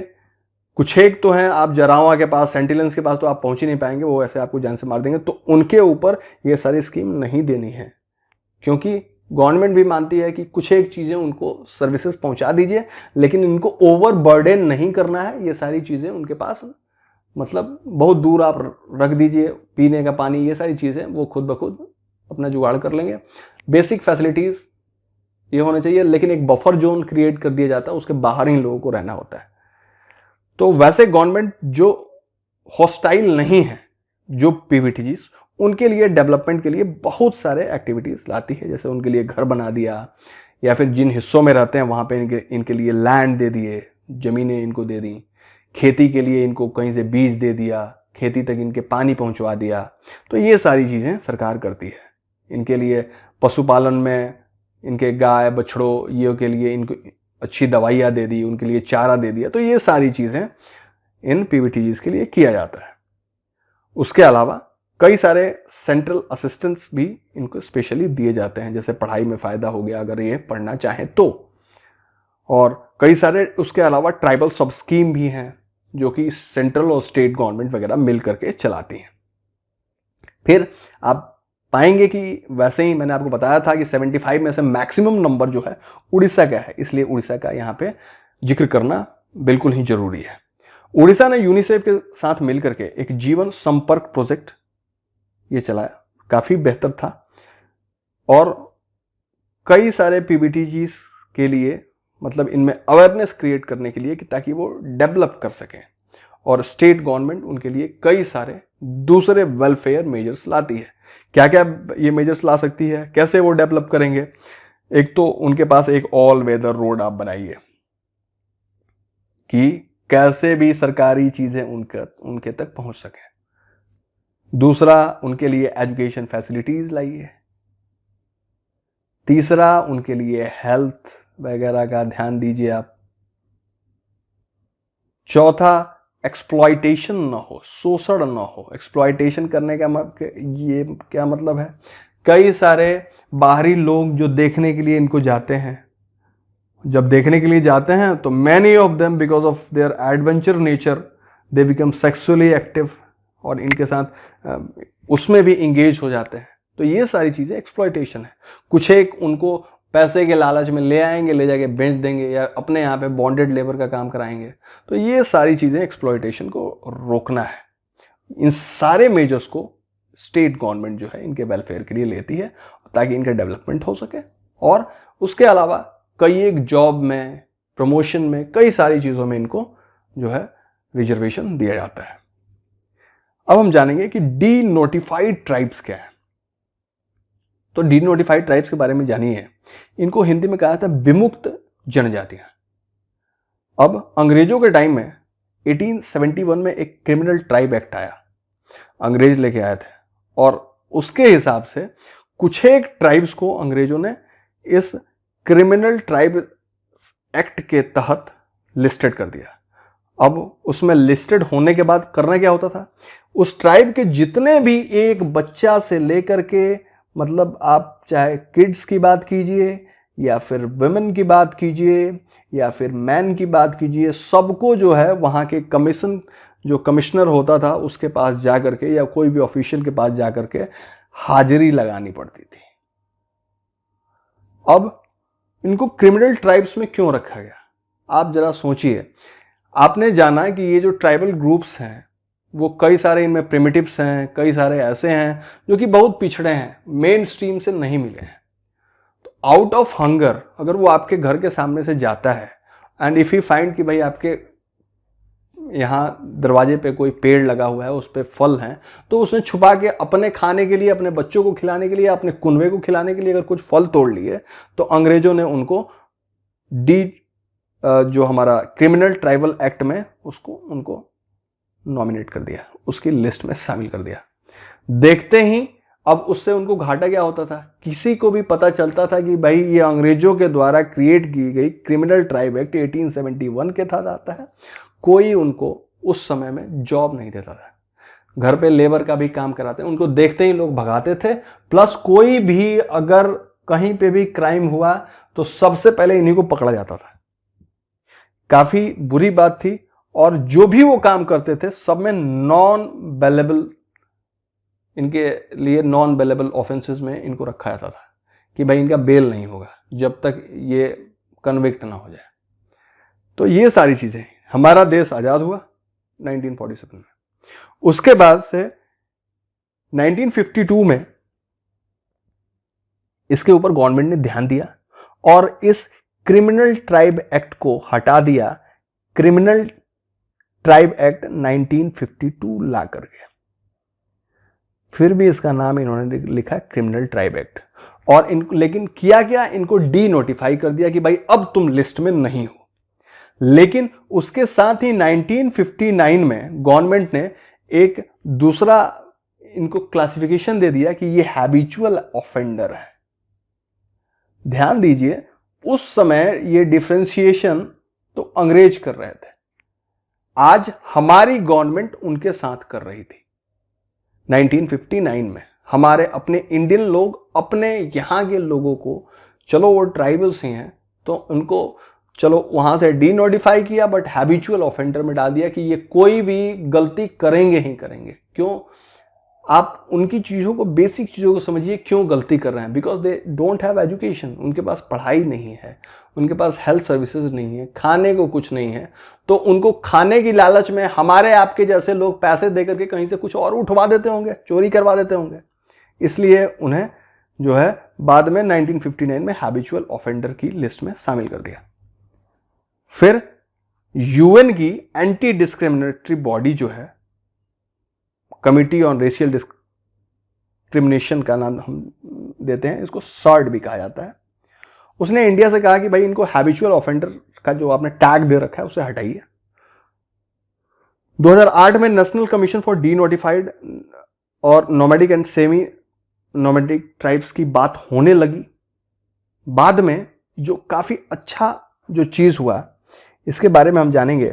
कुछ एक तो हैं, आप जरावा के पास, सेंटिलेंस के पास तो आप पहुंच ही नहीं पाएंगे, वो ऐसे आपको जान से मार देंगे, तो उनके ऊपर ये सारी स्कीम नहीं देनी है, क्योंकि गवर्नमेंट भी मानती है कि कुछ एक चीज़ें उनको सर्विसेज पहुंचा दीजिए, लेकिन इनको ओवर बर्डन नहीं करना है। ये सारी चीज़ें उनके पास, मतलब बहुत दूर आप रख दीजिए, पीने का पानी, ये सारी चीज़ें वो खुद ब खुद अपना जुगाड़ कर लेंगे। बेसिक फैसिलिटीज़ ये होने चाहिए, लेकिन एक बफर जोन क्रिएट कर दिया जाता है, उसके बाहर ही लोगों को रहना होता है। तो वैसे गवर्नमेंट जो हॉस्टाइल नहीं है, जो पीवीटीजीज, उनके लिए डेवलपमेंट के लिए बहुत सारे एक्टिविटीज़ लाती है। जैसे उनके लिए घर बना दिया, या फिर जिन हिस्सों में रहते हैं वहाँ पे इनके लिए लैंड दे दिए, ज़मीनें इनको दे दी, खेती के लिए इनको कहीं से बीज दे दिया, खेती तक इनके पानी पहुँचवा दिया। तो ये सारी चीज़ें सरकार करती है। इनके लिए पशुपालन में इनके गाय बछड़ों, ये के लिए इनको अच्छी दवाइयाँ दे दी, उनके लिए चारा दे दिया। तो ये सारी चीज़ें इन पीवीटीजीज के लिए किया जाता है। उसके अलावा कई सारे सेंट्रल असिस्टेंस भी इनको स्पेशली दिए जाते हैं, जैसे पढ़ाई में फ़ायदा हो गया अगर ये पढ़ना चाहें तो। और कई सारे उसके अलावा ट्राइबल सब स्कीम भी हैं, जो कि सेंट्रल और स्टेट गवर्नमेंट वगैरह मिल करके चलाती हैं। फिर आप पाएंगे कि वैसे ही मैंने आपको बताया था कि 75 में से मैक्सिमम नंबर जो है उड़ीसा का है, इसलिए उड़ीसा का यहाँ पे जिक्र करना बिल्कुल ही जरूरी है। उड़ीसा ने यूनिसेफ के साथ मिलकर के एक जीवन संपर्क प्रोजेक्ट ये चलाया, काफ़ी बेहतर था। और कई सारे पीवीटीजीज के लिए, मतलब इनमें अवेयरनेस क्रिएट करने के लिए कि ताकि वो डेवलप कर सकें, और स्टेट गवर्नमेंट उनके लिए कई सारे दूसरे वेलफेयर मेजर्स लाती है। क्या क्या ये मेजर्स ला सकती है, कैसे वो डेवलप करेंगे? एक तो उनके पास एक ऑल वेदर रोड आप बनाइए, कि कैसे भी सरकारी चीज़ें उनके तक पहुंच सकें। दूसरा, उनके लिए एजुकेशन फैसिलिटीज़ लाइए। तीसरा, उनके लिए हेल्थ वगैरह का ध्यान दीजिए आप। चौथा, एक्सप्लॉयटेशन ना हो, शोषण ना हो। एक्सप्लॉयटेशन करने का ये क्या मतलब है? कई सारे बाहरी लोग जो देखने के लिए इनको जाते हैं, जब देखने के लिए जाते हैं तो many of them because of there adventure nature they become sexually active, और इनके साथ उसमें भी इंगेज हो जाते हैं। तो ये सारी चीज़ें एक्सप्लॉयटेशन है। कुछ एक उनको पैसे के लालच में ले आएंगे, ले जाके बेच देंगे, या अपने यहाँ पे बॉन्डेड लेबर का काम कराएंगे। तो ये सारी चीज़ें एक्सप्लॉयटेशन को रोकना है। इन सारे मेजर्स को स्टेट गवर्नमेंट जो है इनके वेलफेयर के लिए लेती है, ताकि इनका डेवलपमेंट हो सके। और उसके अलावा कई एक जॉब में, प्रमोशन में, कई सारी चीज़ों में इनको जो है रिजर्वेशन दिया जाता है। अब हम जानेंगे कि डी नोटिफाइड ट्राइब्स क्या है। तो डी नोटिफाइड ट्राइब्स के बारे में जानिए। इनको हिंदी में कहा जाता है विमुक्त जनजातियां। अब अंग्रेजों के टाइम में 1871 में एक क्रिमिनल ट्राइब एक्ट आया, अंग्रेज लेके आए थे, और उसके हिसाब से कुछ एक ट्राइब्स को अंग्रेजों ने इस क्रिमिनल ट्राइब एक्ट के तहत लिस्टेड कर दिया। अब उसमें लिस्टेड होने के बाद करना क्या होता था, उस ट्राइब के जितने भी, एक बच्चा से लेकर के, मतलब आप चाहे किड्स की बात कीजिए, या फिर वुमेन की बात कीजिए, या फिर मैन की बात कीजिए, सबको जो है वहाँ के जो कमिश्नर होता था उसके पास जा करके, या कोई भी ऑफिशियल के पास जा करके हाजिरी लगानी पड़ती थी। अब इनको क्रिमिनल ट्राइब्स में क्यों रखा गया? आप जरा सोचिए। आपने जाना कि ये जो ट्राइबल ग्रुप्स हैं वो कई सारे इनमें प्रिमिटिव्स हैं, कई सारे ऐसे हैं जो कि बहुत पिछड़े हैं, मेन स्ट्रीम से नहीं मिले हैं। तो आउट ऑफ हंगर अगर वो आपके घर के सामने से जाता है एंड इफ यू फाइंड कि भाई आपके यहाँ दरवाजे पे कोई पेड़ लगा हुआ है, उस पे फल हैं, तो उसने छुपा के अपने खाने के लिए, अपने बच्चों को खिलाने के लिए, अपने कुनबे को खिलाने के लिए अगर कुछ फल तोड़ लिए, तो अंग्रेजों ने उनको जो हमारा क्रिमिनल ट्राइबल एक्ट में उनको नॉमिनेट कर दिया, उसकी लिस्ट में शामिल कर दिया। देखते ही अब उससे उनको घाटा क्या होता था? किसी को भी पता चलता था कि भाई ये अंग्रेजों के द्वारा क्रिएट की गई क्रिमिनल ट्राइब एक्ट 1871 के तहत आता है, कोई उनको उस समय में जॉब नहीं देता था, घर पे लेबर का भी काम कराते, उनको देखते ही लोग भगाते थे। प्लस कोई भी अगर कहीं पे भी क्राइम हुआ तो सबसे पहले इन्हीं को पकड़ा जाता था। काफी बुरी बात थी। और जो भी वो काम करते थे सब में नॉन बेलेबल, इनके लिए नॉन बेलेबल ऑफेंसेस में इनको रखा जाता था कि भाई इनका बेल नहीं होगा जब तक ये कन्विक्ट ना हो जाए। तो ये सारी चीजें, हमारा देश आजाद हुआ 1947 में। उसके बाद से 1952 में इसके ऊपर गवर्नमेंट ने ध्यान दिया और इस क्रिमिनल ट्राइब एक्ट को हटा दिया, क्रिमिनल ट्राइब एक्ट 1952 ला करके। फिर भी इसका नाम इन्होंने लिखा क्रिमिनल ट्राइब एक्ट। और लेकिन किया क्या, इनको डी नोटिफाई कर दिया कि भाई अब तुम लिस्ट में नहीं हो। लेकिन उसके साथ ही 1959 में गवर्नमेंट ने एक दूसरा इनको क्लासिफिकेशन दे दिया कि ये हैबिचुअल ऑफेंडर है। ध्यान दीजिए, उस समय ये डिफरेंशिएशन तो अंग्रेज कर रहे थे, आज हमारी गवर्नमेंट उनके साथ कर रही थी। 1959 में हमारे अपने इंडियन लोग अपने यहां के लोगों को, चलो वो ट्राइबल्स ही हैं तो उनको चलो वहां से डी नोटिफाई किया, बट हैबिचुअल ऑफेंडर में डाल दिया कि ये कोई भी गलती करेंगे ही करेंगे। क्यों? आप उनकी चीजों को, बेसिक चीजों को समझिए, क्यों गलती कर रहे हैं। Because they don't have education, उनके पास पढ़ाई नहीं है, उनके पास हेल्थ सर्विसेज नहीं है, खाने को कुछ नहीं है। तो उनको खाने की लालच में हमारे आपके जैसे लोग पैसे देकर के कहीं से कुछ और उठवा देते होंगे, चोरी करवा देते होंगे। इसलिए उन्हें जो है बाद में 1959 में हैबिचुअल ऑफेंडर की लिस्ट में शामिल कर दिया। फिर यूएन की एंटी डिस्क्रिमिनेटरी बॉडी जो है, कमिटी ऑन रेशियल डिस्क्रिमिनेशन का नाम हम देते हैं, इसको सर्ड भी कहा जाता है, उसने इंडिया से कहा कि भाई इनको हैबिचुअल ऑफेंडर का जो आपने टैग दे रखा है उसे हटाइए। 2008 में national commission for the notified और nomadic and semi nomadic tribes की बात होने लगी। बाद में जो काफी अच्छा जो चीज हुआ, इसके बारे में हम जानेंगे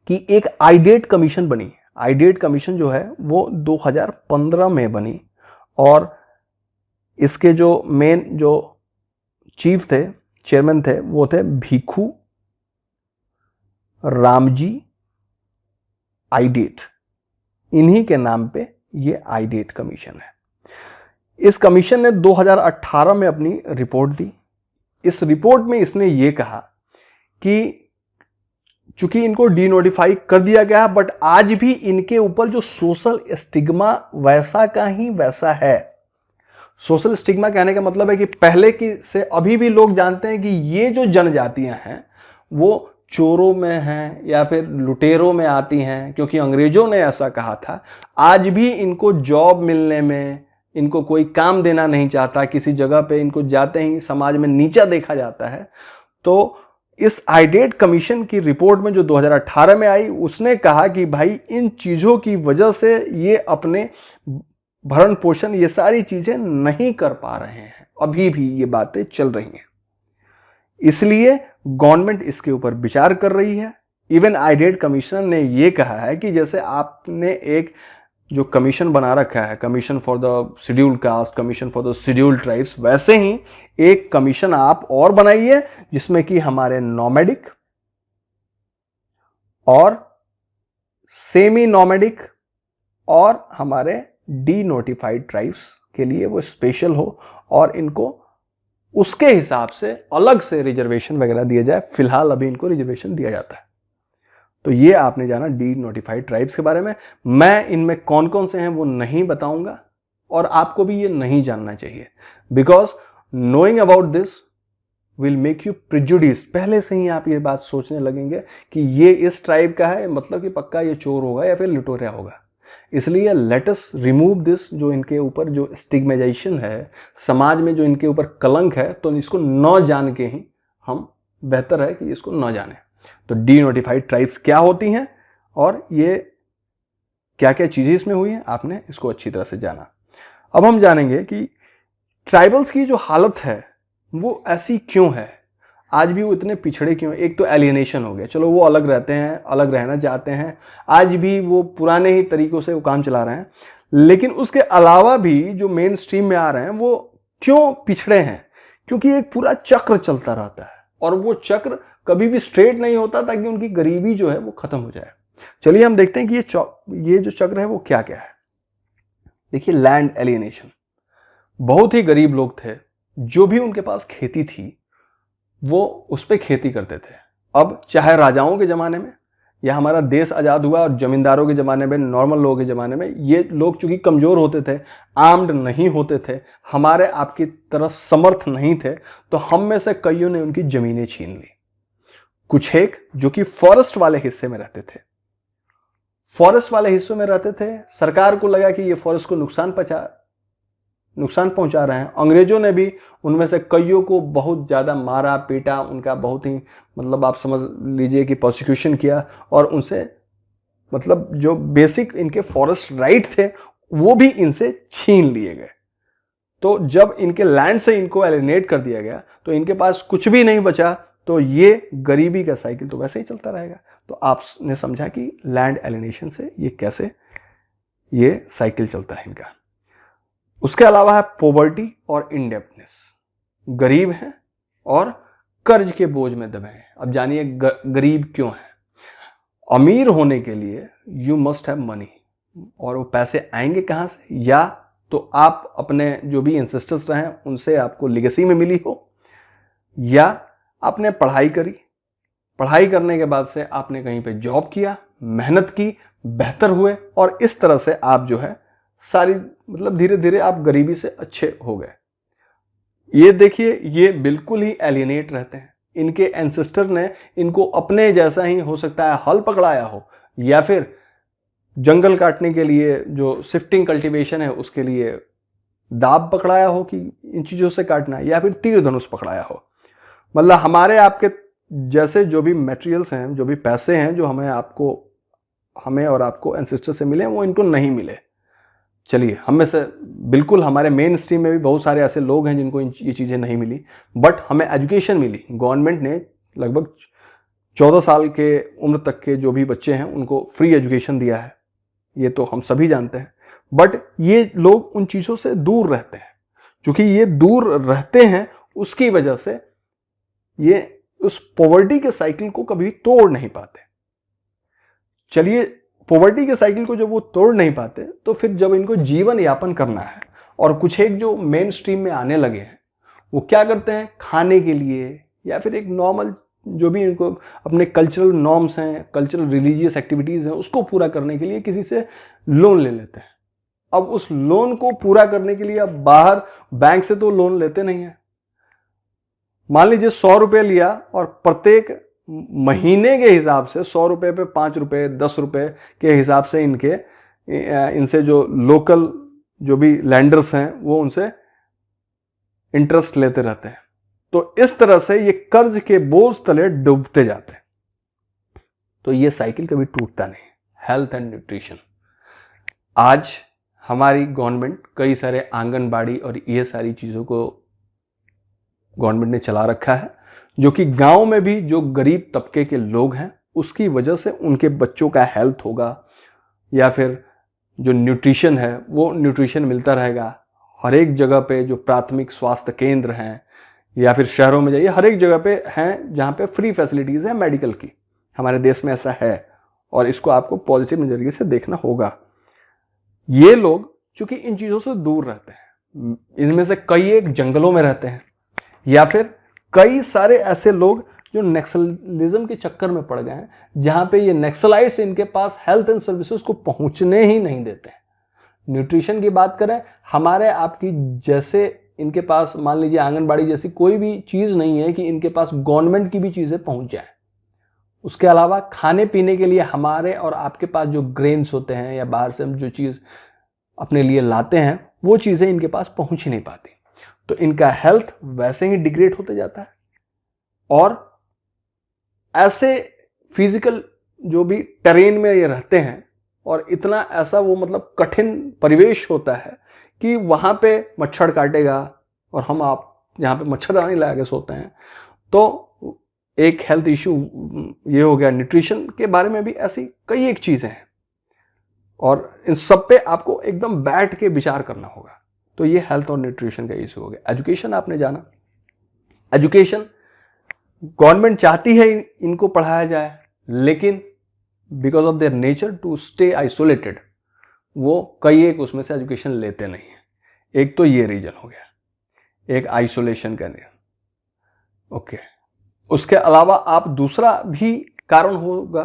कि एक आइडेट कमीशन बनी। आइडेट कमीशन जो है वो 2015 में बनी और इसके जो मेन जो चीफ थे, चेयरमैन थे, वो थे भिखू रामजी आइडेट। इन्हीं के नाम पे ये आइडेट कमीशन है। इस कमीशन ने 2018 में अपनी रिपोर्ट दी। इस रिपोर्ट में इसने ये कहा कि चूंकि इनको डी नोटिफाई कर दिया गया, बट आज भी इनके ऊपर जो सोशल स्टिग्मा वैसा का ही वैसा है। सोशल स्टिग्मा कहने का मतलब है कि पहले की से अभी भी लोग जानते हैं कि ये जो जनजातियां हैं वो चोरों में हैं या फिर लुटेरों में आती हैं, क्योंकि अंग्रेजों ने ऐसा कहा था। आज भी इनको जॉब मिलने में, इनको कोई काम देना नहीं चाहता, किसी जगह पे इनको जाते ही समाज में नीचा देखा जाता है। तो इस आइडेट कमीशन की रिपोर्ट में जो 2018 में आई, उसने कहा कि भाई इन चीजों की वजह से ये अपने भरण पोषण, ये सारी चीजें नहीं कर पा रहे हैं, अभी भी ये बातें चल रही हैं। इसलिए गवर्नमेंट इसके ऊपर विचार कर रही है। इवन आइडेट कमीशन ने ये कहा है कि जैसे आपने एक जो कमीशन बना रखा है, commission for the scheduled caste, commission for the scheduled tribes, वैसे ही एक कमीशन आप और बनाइए जिसमें कि हमारे नोमैडिक और सेमी नोमैडिक और हमारे डी नोटिफाइड ट्राइब्स के लिए वो स्पेशल हो और इनको उसके हिसाब से अलग से रिजर्वेशन वगैरह दिया जाए। फिलहाल अभी इनको रिजर्वेशन दिया जाता है। तो ये आपने जाना डी नोटिफाइड ट्राइब्स के बारे में। मैं इनमें कौन कौन से हैं वो नहीं बताऊंगा और आपको भी ये नहीं जानना चाहिए, because knowing about this will make you prejudice. पहले से ही आप ये बात सोचने लगेंगे कि ये इस ट्राइब का है, मतलब कि पक्का ये चोर होगा या फिर लुटेरा होगा। इसलिए लेट अस रिमूव दिस, जो इनके ऊपर जो स्टिग्माइजेशन है, समाज में जो इनके ऊपर कलंक है, तो इसको न जान के ही हम, बेहतर है कि इसको न जाने। तो डी नोटिफाइड ट्राइब्स क्या होती हैं और ये क्या क्या चीजें इसमें हुई हैं, आपने इसको अच्छी तरह से जाना। अब हम जानेंगे कि ट्राइबल्स की जो हालत है वो ऐसी क्यों है, आज भी वो इतने पिछड़े क्यों हैं। एक तो एलियनेशन हो गया, चलो वो अलग रहते हैं, अलग रहना चाहते हैं, आज भी वो पुराने ही तरीकों से वो काम चला रहे हैं, लेकिन उसके अलावा भी जो मेन स्ट्रीम में आ रहे हैं वो क्यों पिछड़े हैं, क्योंकि एक पूरा चक्र चलता रहता है और वो चक्र कभी भी स्ट्रेट नहीं होता ताकि उनकी गरीबी जो है वो खत्म हो जाए। चलिए हम देखते हैं कि ये जो चक्र है वो क्या क्या है। देखिए, लैंड एलियनेशन। बहुत ही गरीब लोग थे, जो भी उनके पास खेती थी वो उस पर खेती करते थे। अब चाहे राजाओं के ज़माने में या हमारा देश आज़ाद हुआ और जमींदारों के ज़माने में, नॉर्मल लोगों के ज़माने में, ये लोग चूंकि कमज़ोर होते थे, आर्म्ड नहीं होते थे, हमारे आपकी तरह समर्थ नहीं थे, तो हम में से कईयों ने उनकी ज़मीनें छीन ली। कुछ एक जो कि फॉरेस्ट वाले हिस्से में रहते थे, फॉरेस्ट वाले हिस्सों में रहते थे, सरकार को लगा कि ये फॉरेस्ट को नुकसान पहुंचा रहे हैं। अंग्रेजों ने भी उनमें से कईयों को बहुत ज़्यादा मारा पीटा, उनका बहुत ही, मतलब आप समझ लीजिए कि प्रोसिक्यूशन किया और उनसे, मतलब जो बेसिक इनके फॉरेस्ट राइट थे वो भी इनसे छीन लिए गए। तो जब इनके लैंड से इनको एलिनेट कर दिया गया तो इनके पास कुछ भी नहीं बचा, तो ये गरीबी का साइकिल तो वैसे ही चलता रहेगा। तो आपने समझा कि लैंड एलिनेशन से ये कैसे ये साइकिल चलता है इनका। उसके अलावा है पॉवर्टी और इंडेप्टनेस। गरीब हैं और कर्ज के बोझ में दबे हैं। अब जानिए गरीब क्यों है। अमीर होने के लिए यू मस्ट हैव मनी, और वो पैसे आएंगे कहाँ से, या तो आप अपने जो भी एंसेस्टर्स रहे हैं उनसे आपको लिगेसी में मिली हो, या आपने पढ़ाई करी, पढ़ाई करने के बाद से आपने कहीं पे जॉब किया, मेहनत की, बेहतर हुए, और इस तरह से आप जो है सारी, मतलब धीरे धीरे आप गरीबी से अच्छे हो गए। ये देखिए, ये बिल्कुल ही एलियनेट रहते हैं। इनके एंसेस्टर ने इनको अपने जैसा ही, हो सकता है हल पकड़ाया हो, या फिर जंगल काटने के लिए जो शिफ्टिंग कल्टीवेशन है उसके लिए दाब पकड़ाया हो कि इन चीज़ों से काटना है, या फिर तीर धनुष पकड़ाया हो। मतलब हमारे आपके जैसे जो भी मटेरियल्स हैं, जो भी पैसे हैं जो हमें और आपको एंसेस्टर से मिले, वो इनको नहीं मिले। चलिए, हम में से बिल्कुल हमारे मेन स्ट्रीम में भी बहुत सारे ऐसे लोग हैं जिनको ये चीज़ें नहीं मिली, बट हमें एजुकेशन मिली। गवर्नमेंट ने लगभग 14 साल के उम्र तक के जो भी बच्चे हैं उनको फ्री एजुकेशन दिया है, ये तो हम सभी जानते हैं। बट ये लोग उन चीज़ों से दूर रहते हैं। क्योंकि ये दूर रहते हैं, उसकी वजह से ये उस पॉवर्टी के साइकिल को कभी तोड़ नहीं पाते। चलिए, पॉवर्टी के साइकिल को जब वो तोड़ नहीं पाते, तो फिर जब इनको जीवन यापन करना है, और कुछ एक जो मेन स्ट्रीम में आने लगे हैं, वो क्या करते हैं, खाने के लिए या फिर एक नॉर्मल जो भी इनको अपने कल्चरल नॉर्म्स हैं, कल्चरल रिलीजियस एक्टिविटीज़ हैं, उसको पूरा करने के लिए किसी से लोन ले लेते हैं। अब उस लोन को पूरा करने के लिए अब बाहर बैंक से तो लोन लेते नहीं है। मान लीजिए 100 रुपये लिया और प्रत्येक महीने के हिसाब से 100 रुपये पे 5 रुपये 10 रुपये के हिसाब से इनसे जो लोकल जो भी लैंडर्स हैं वो उनसे इंटरेस्ट लेते रहते हैं। तो इस तरह से ये कर्ज के बोझ तले डूबते जाते हैं। तो ये साइकिल कभी टूटता नहीं। हेल्थ एंड न्यूट्रिशन, आज हमारी गवर्नमेंट कई सारे आंगनबाड़ी और ये सारी चीज़ों को गवर्नमेंट ने चला रखा है, जो कि गांव में भी जो गरीब तबके के लोग हैं उसकी वजह से उनके बच्चों का हेल्थ होगा, या फिर जो न्यूट्रिशन है वो न्यूट्रिशन मिलता रहेगा। हर एक जगह पे जो प्राथमिक स्वास्थ्य केंद्र हैं, या फिर शहरों में जाइए, हर एक जगह पे हैं जहाँ पे फ्री फैसिलिटीज़ हैं मेडिकल की। हमारे देश में ऐसा है और इसको आपको पॉजिटिव नज़रिए से देखना होगा। ये लोग चूंकि इन चीज़ों से दूर रहते हैं, इनमें से कई एक जंगलों में रहते हैं, या फिर कई सारे ऐसे लोग जो नक्सलिज्म के चक्कर में पड़ गए हैं, जहां पे ये नक्सलाइट्स इनके पास हेल्थ एंड सर्विसेज को पहुंचने ही नहीं देते हैं। न्यूट्रिशन की बात करें, हमारे आपकी जैसे इनके पास मान लीजिए आंगनबाड़ी जैसी कोई भी चीज़ नहीं है कि इनके पास गवर्नमेंट की भी चीज़ें पहुंच जाए। उसके अलावा खाने पीने के लिए हमारे और आपके पास जो ग्रेन्स होते हैं या बाहर से हम जो चीज़ अपने लिए लाते हैं वो चीज़ें इनके पास पहुंच ही नहीं पाती, तो इनका हेल्थ वैसे ही डिग्रेड होते जाता है। और ऐसे फिजिकल जो भी टेरेन में ये रहते हैं और इतना ऐसा वो मतलब कठिन परिवेश होता है कि वहाँ पे मच्छर काटेगा और हम आप यहाँ पे मच्छरदानी लगा के सोते हैं, तो एक हेल्थ इशू ये हो गया। न्यूट्रिशन के बारे में भी ऐसी कई एक चीज़ें हैं और इन सब पे आपको एकदम बैठ के विचार करना होगा। तो ये हेल्थ और न्यूट्रिशन का इशू हो गया। एजुकेशन आपने जाना, एजुकेशन गवर्नमेंट चाहती है इनको पढ़ाया जाए, लेकिन because of their nature to stay isolated वो कई एक उसमें से एजुकेशन लेते नहीं हैं। एक तो ये रीजन हो गया, एक आइसोलेशन का रीजन। ओके, उसके अलावा आप दूसरा भी कारण होगा।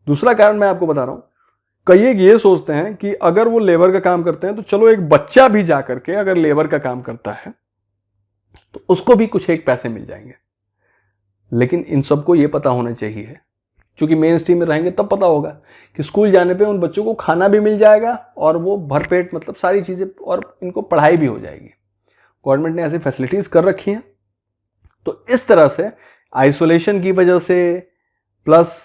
दूसरा कारण मैं आपको बता रहा हूं, कई एक ये सोचते हैं कि अगर वो लेबर का काम करते हैं तो चलो एक बच्चा भी जा करके अगर लेबर का काम करता है तो उसको भी कुछ एक पैसे मिल जाएंगे। लेकिन इन सबको ये पता होना चाहिए, क्योंकि मेन स्ट्रीम में रहेंगे तब पता होगा कि स्कूल जाने पे उन बच्चों को खाना भी मिल जाएगा और वो भरपेट मतलब सारी चीज़ें और इनको पढ़ाई भी हो जाएगी। गवर्नमेंट ने ऐसी फैसिलिटीज कर रखी हैं। तो इस तरह से आइसोलेशन की वजह से प्लस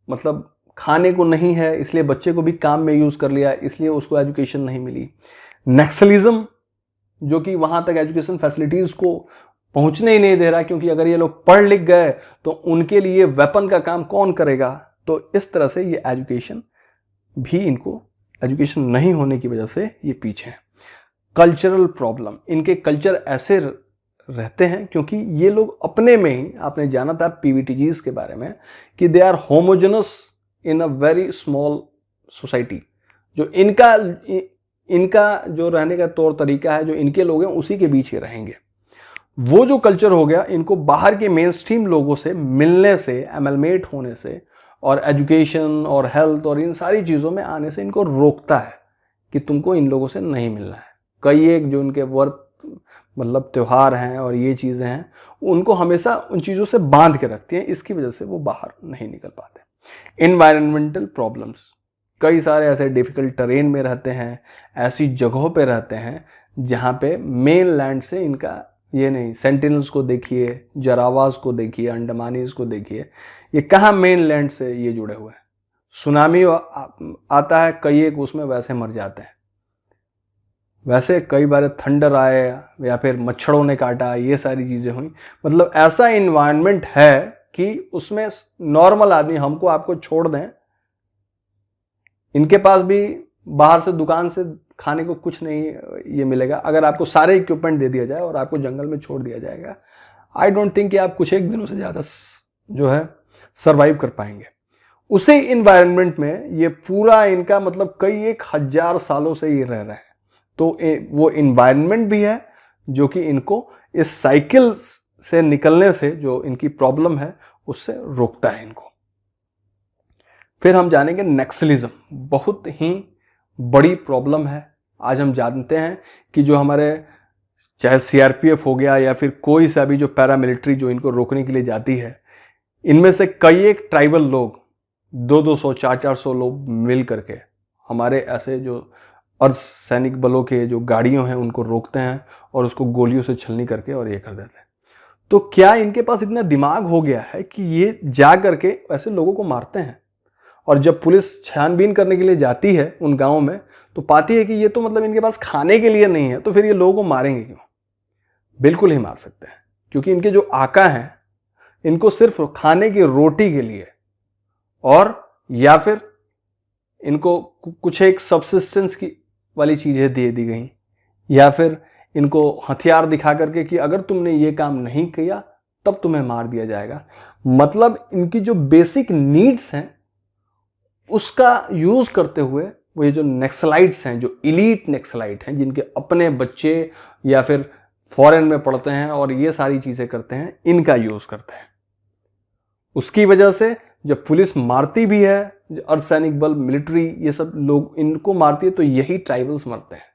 मतलब खाने को नहीं है इसलिए बच्चे को भी काम में यूज़ कर लिया, इसलिए उसको एजुकेशन नहीं मिली। नक्सलिज्म जो कि वहाँ तक एजुकेशन फैसिलिटीज़ को पहुँचने ही नहीं दे रहा, क्योंकि अगर ये लोग पढ़ लिख गए तो उनके लिए वेपन का काम कौन करेगा। तो इस तरह से ये एजुकेशन भी इनको एजुकेशन नहीं होने की वजह से ये पीछे हैं। कल्चरल प्रॉब्लम, इनके कल्चर ऐसे रहते हैं क्योंकि ये लोग अपने में ही, आपने जाना था पीवीटीजीज के बारे में कि they are homogeneous in a very small society. जो इनका जो रहने का तौर तरीका है, जो इनके लोग हैं उसी के बीच ही रहेंगे। वो जो कल्चर हो गया इनको बाहर के मेन स्ट्रीम लोगों से मिलने से, एमलमेट होने से और एजुकेशन और हेल्थ और इन सारी चीज़ों में आने से इनको रोकता है कि तुमको इन लोगों से नहीं मिलना है। कई एक जो इनके वर्त मतलब त्यौहार हैं और ये चीज़ें हैं उनको हमेशा उन चीज़ों से बांध के रखती हैं, इसकी वजह से वो बाहर नहीं निकल पाते। इन्वायरमेंटल प्रॉब्लम्स, कई सारे ऐसे डिफ़िकल्ट टेरेन में रहते हैं, ऐसी जगहों पे रहते हैं जहाँ पे मेन लैंड से इनका ये नहीं। सेंटिनल्स को देखिए, जरावास को देखिए, अंडमानीज को देखिए, ये कहाँ मेन लैंड से ये जुड़े हुए हैं। सुनामी आता है, कई एक उसमें वैसे मर जाते हैं। वैसे कई बार थंडर आए या फिर मच्छरों ने काटा, ये सारी चीज़ें हुई। मतलब ऐसा इन्वायरमेंट है कि उसमें नॉर्मल आदमी हमको आपको छोड़ दें, इनके पास भी बाहर से दुकान से खाने को कुछ नहीं ये मिलेगा। अगर आपको सारे इक्विपमेंट दे दिया जाए और आपको जंगल में छोड़ दिया जाएगा, आई डोंट थिंक कि आप कुछ एक दिनों से ज़्यादा जो है सरवाइव कर पाएंगे। उसी इन्वायरमेंट में ये पूरा इनका मतलब कई एक हजार सालों से ये रह रहे हैं। तो वो इन्वायरमेंट भी है जो कि इनको इस साइकिल से निकलने से, जो इनकी प्रॉब्लम है उससे रोकता है इनको। फिर हम जानेंगे नक्सलिज्म, बहुत ही बड़ी प्रॉब्लम है। आज हम जानते हैं कि जो हमारे चाहे सीआरपीएफ हो गया या फिर कोई सा भी जो पैरामिलिट्री जो इनको रोकने के लिए जाती है, इनमें से कई एक ट्राइबल लोग 200-200, 400-400 लोग मिल करके हमारे ऐसे जो अर्धसैनिक बलों के जो गाड़ियों हैं उनको रोकते हैं और उसको गोलियों से छलनी करके और ये कर देते हैं। तो क्या इनके पास इतना दिमाग हो गया है कि ये जा करके ऐसे लोगों को मारते हैं? और जब पुलिस छानबीन करने के लिए जाती है उन गाँव में तो पाती है कि ये तो मतलब इनके पास खाने के लिए नहीं है, तो फिर ये लोगों को मारेंगे क्यों? बिल्कुल ही मार सकते हैं, क्योंकि इनके जो आका हैं इनको सिर्फ खाने की रोटी के लिए और या फिर इनको कुछ एक सब्सिस्टेंस की वाली चीज़ें दे दी गई, या फिर इनको हथियार दिखा करके कि अगर तुमने ये काम नहीं किया तब तुम्हें मार दिया जाएगा। मतलब इनकी जो बेसिक नीड्स हैं उसका यूज़ करते हुए वो ये जो नक्सलाइट्स हैं, जो इलीट नक्सलाइट हैं, जिनके अपने बच्चे या फिर फॉरेन में पढ़ते हैं और ये सारी चीज़ें करते हैं, इनका यूज़ करते हैं। उसकी वजह से जब पुलिस मारती भी है, अर्धसैनिक बल, मिलिट्री, ये सब लोग इनको मारती है, तो यही ट्राइबल्स मरते हैं।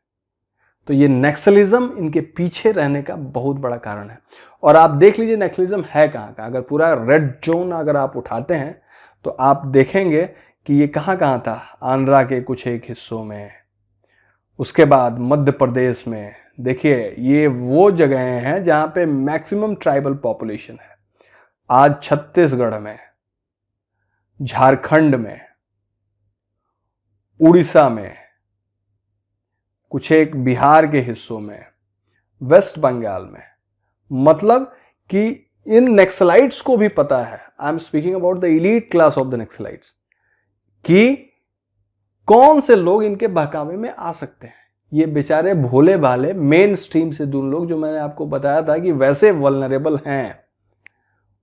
तो ये नक्सलिज्म इनके पीछे रहने का बहुत बड़ा कारण है। और आप देख लीजिए नक्सलिज्म है कहाँ का। अगर पूरा रेड जोन अगर आप उठाते हैं तो आप देखेंगे कि ये कहाँ कहाँ था। आंध्रा के कुछ एक हिस्सों में, उसके बाद मध्य प्रदेश में। देखिए ये वो जगह हैं जहाँ पे मैक्सिमम ट्राइबल पॉपुलेशन है। आज छत्तीसगढ़ में, झारखंड में, उड़ीसा में, कुछ एक बिहार के हिस्सों में, वेस्ट बंगाल में। मतलब कि इन नक्सलाइट्स को भी पता है, I am speaking about the elite class of the Naxalites, कि कौन से लोग इनके बहकावे में आ सकते हैं। ये बेचारे भोले भाले मेन स्ट्रीम से दूर लोग, जो मैंने आपको बताया था कि वैसे वल्नरेबल हैं,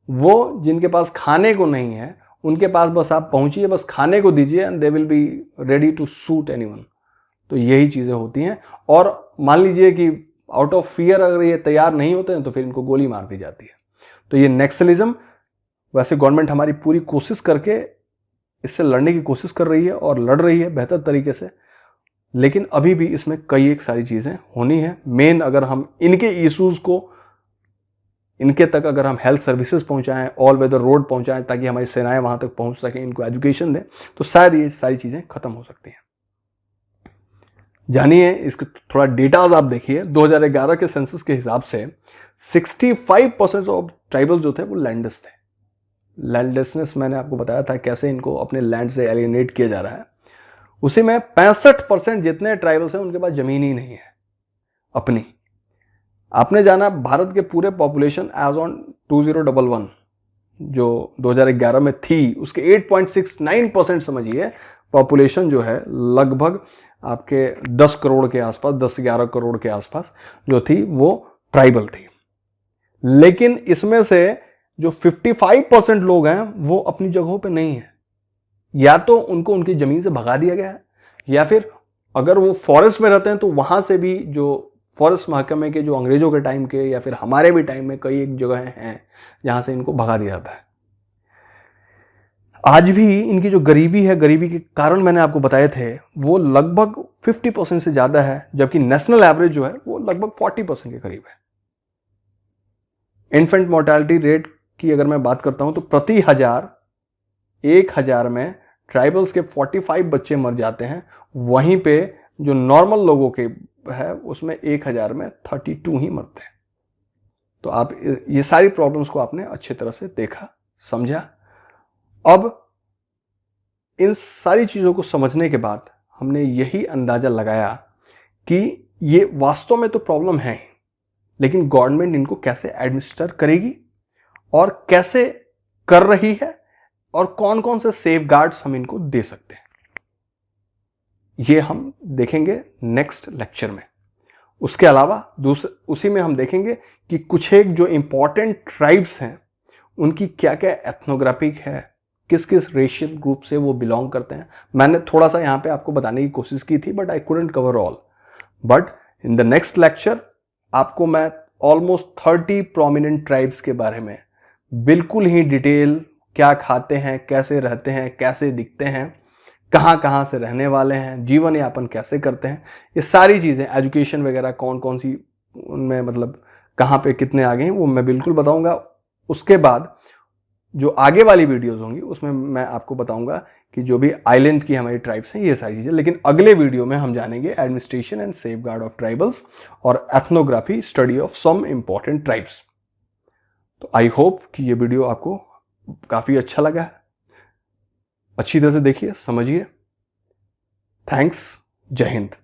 वो जिनके पास खाने को नहीं है, उनके पास बस आप पहुंचिए, बस खाने को दीजिए, and they will be ready to shoot anyone. तो यही चीज़ें होती हैं। और मान लीजिए कि आउट ऑफ फियर अगर ये तैयार नहीं होते हैं तो फिर इनको गोली मार दी जाती है। तो ये नक्सलिज्म, वैसे गवर्नमेंट हमारी पूरी कोशिश करके इससे लड़ने की कोशिश कर रही है और लड़ रही है बेहतर तरीके से, लेकिन अभी भी इसमें कई एक सारी चीज़ें होनी है। मेन अगर हम इनके इश्यूज़ को, इनके तक अगर हम हेल्थ सर्विसेज पहुंचाएं, ऑल वेदर रोड पहुंचाएं, ताकि हमारी सेनाएं वहां तक पहुंच सकें, इनको एजुकेशन दें, तो शायद ये सारी चीज़ें खत्म हो सकती हैं। जानिए इसके थोड़ा डेटाज आप देखिए। 2011 के सेंसस के हिसाब से 65% ऑफ ट्राइबल जो थे वो लैंडलेस थे। लैंडलेसनेस मैंने आपको बताया था कैसे इनको अपने लैंड से एलिनेट किया जा रहा है। उसी में 65% जितने ट्राइबल्स हैं उनके पास जमीन ही नहीं है अपनी। आपने जाना भारत के पूरे पॉपुलेशन एज ऑन 2011 जो 2011 में थी, उसके 8.69% समझिए पॉपुलेशन जो है लगभग आपके 10 करोड़ के आसपास, 10-11 करोड़ के आसपास जो थी वो ट्राइबल थी। लेकिन इसमें से जो 55% लोग हैं वो अपनी जगहों पे नहीं है। या तो उनको उनकी ज़मीन से भगा दिया गया है, या फिर अगर वो फॉरेस्ट में रहते हैं तो वहाँ से भी जो फॉरेस्ट महकमे के जो अंग्रेज़ों के टाइम के या फिर हमारे भी टाइम में कई एक जगह हैं जहाँ से इनको भगा दिया जाता है। आज भी इनकी जो गरीबी है, गरीबी के कारण मैंने आपको बताए थे, वो लगभग 50% से ज़्यादा है, जबकि नेशनल एवरेज जो है वो लगभग 40% के करीब है। इन्फेंट मोर्टेलिटी रेट की अगर मैं बात करता हूँ तो प्रति 1000 में ट्राइबल्स के 45 बच्चे मर जाते हैं। वहीं पे जो नॉर्मल लोगों के है उसमें 1000 में 32 ही मरते हैं। तो आप ये सारी प्रॉब्लम्स को आपने अच्छी तरह से देखा, समझा। अब इन सारी चीज़ों को समझने के बाद हमने यही अंदाज़ा लगाया कि ये वास्तव में तो प्रॉब्लम है, लेकिन गवर्नमेंट इनको कैसे एडमिनिस्टर करेगी और कैसे कर रही है और कौन कौन से सेफगार्ड्स हम इनको दे सकते हैं, ये हम देखेंगे नेक्स्ट लेक्चर में। उसके अलावा उसी में हम देखेंगे कि कुछ एक जो इंपॉर्टेंट ट्राइब्स हैं उनकी क्या क्या एथनोग्राफिक है, किस किस रेशियल ग्रुप से वो बिलोंग करते हैं। मैंने थोड़ा सा यहाँ पे आपको बताने की कोशिश की थी, but I couldn't cover all. But in the next lecture आपको मैं ऑलमोस्ट 30 प्रोमिनेंट ट्राइब्स के बारे में बिल्कुल ही डिटेल, क्या खाते हैं, कैसे रहते हैं, कैसे दिखते हैं, कहाँ कहाँ से रहने वाले हैं, जीवन यापन कैसे करते हैं, ये सारी चीज़ें, एजुकेशन वगैरह कौन कौन सी उनमें मतलब कहाँ पे कितने आगे हैं, वो मैं बिल्कुल बताऊंगा। उसके बाद जो आगे वाली वीडियोस होंगी उसमें मैं आपको बताऊंगा कि जो भी आइलैंड की हमारी ट्राइब्स हैं, ये सारी चीज़ें। लेकिन अगले वीडियो में हम जानेंगे administration and safeguard of tribals और ethnography, study of some important tribes. तो आई होप कि ये वीडियो आपको काफ़ी अच्छा लगा है। अच्छी तरह से देखिए, समझिए। थैंक्स। जय हिंद।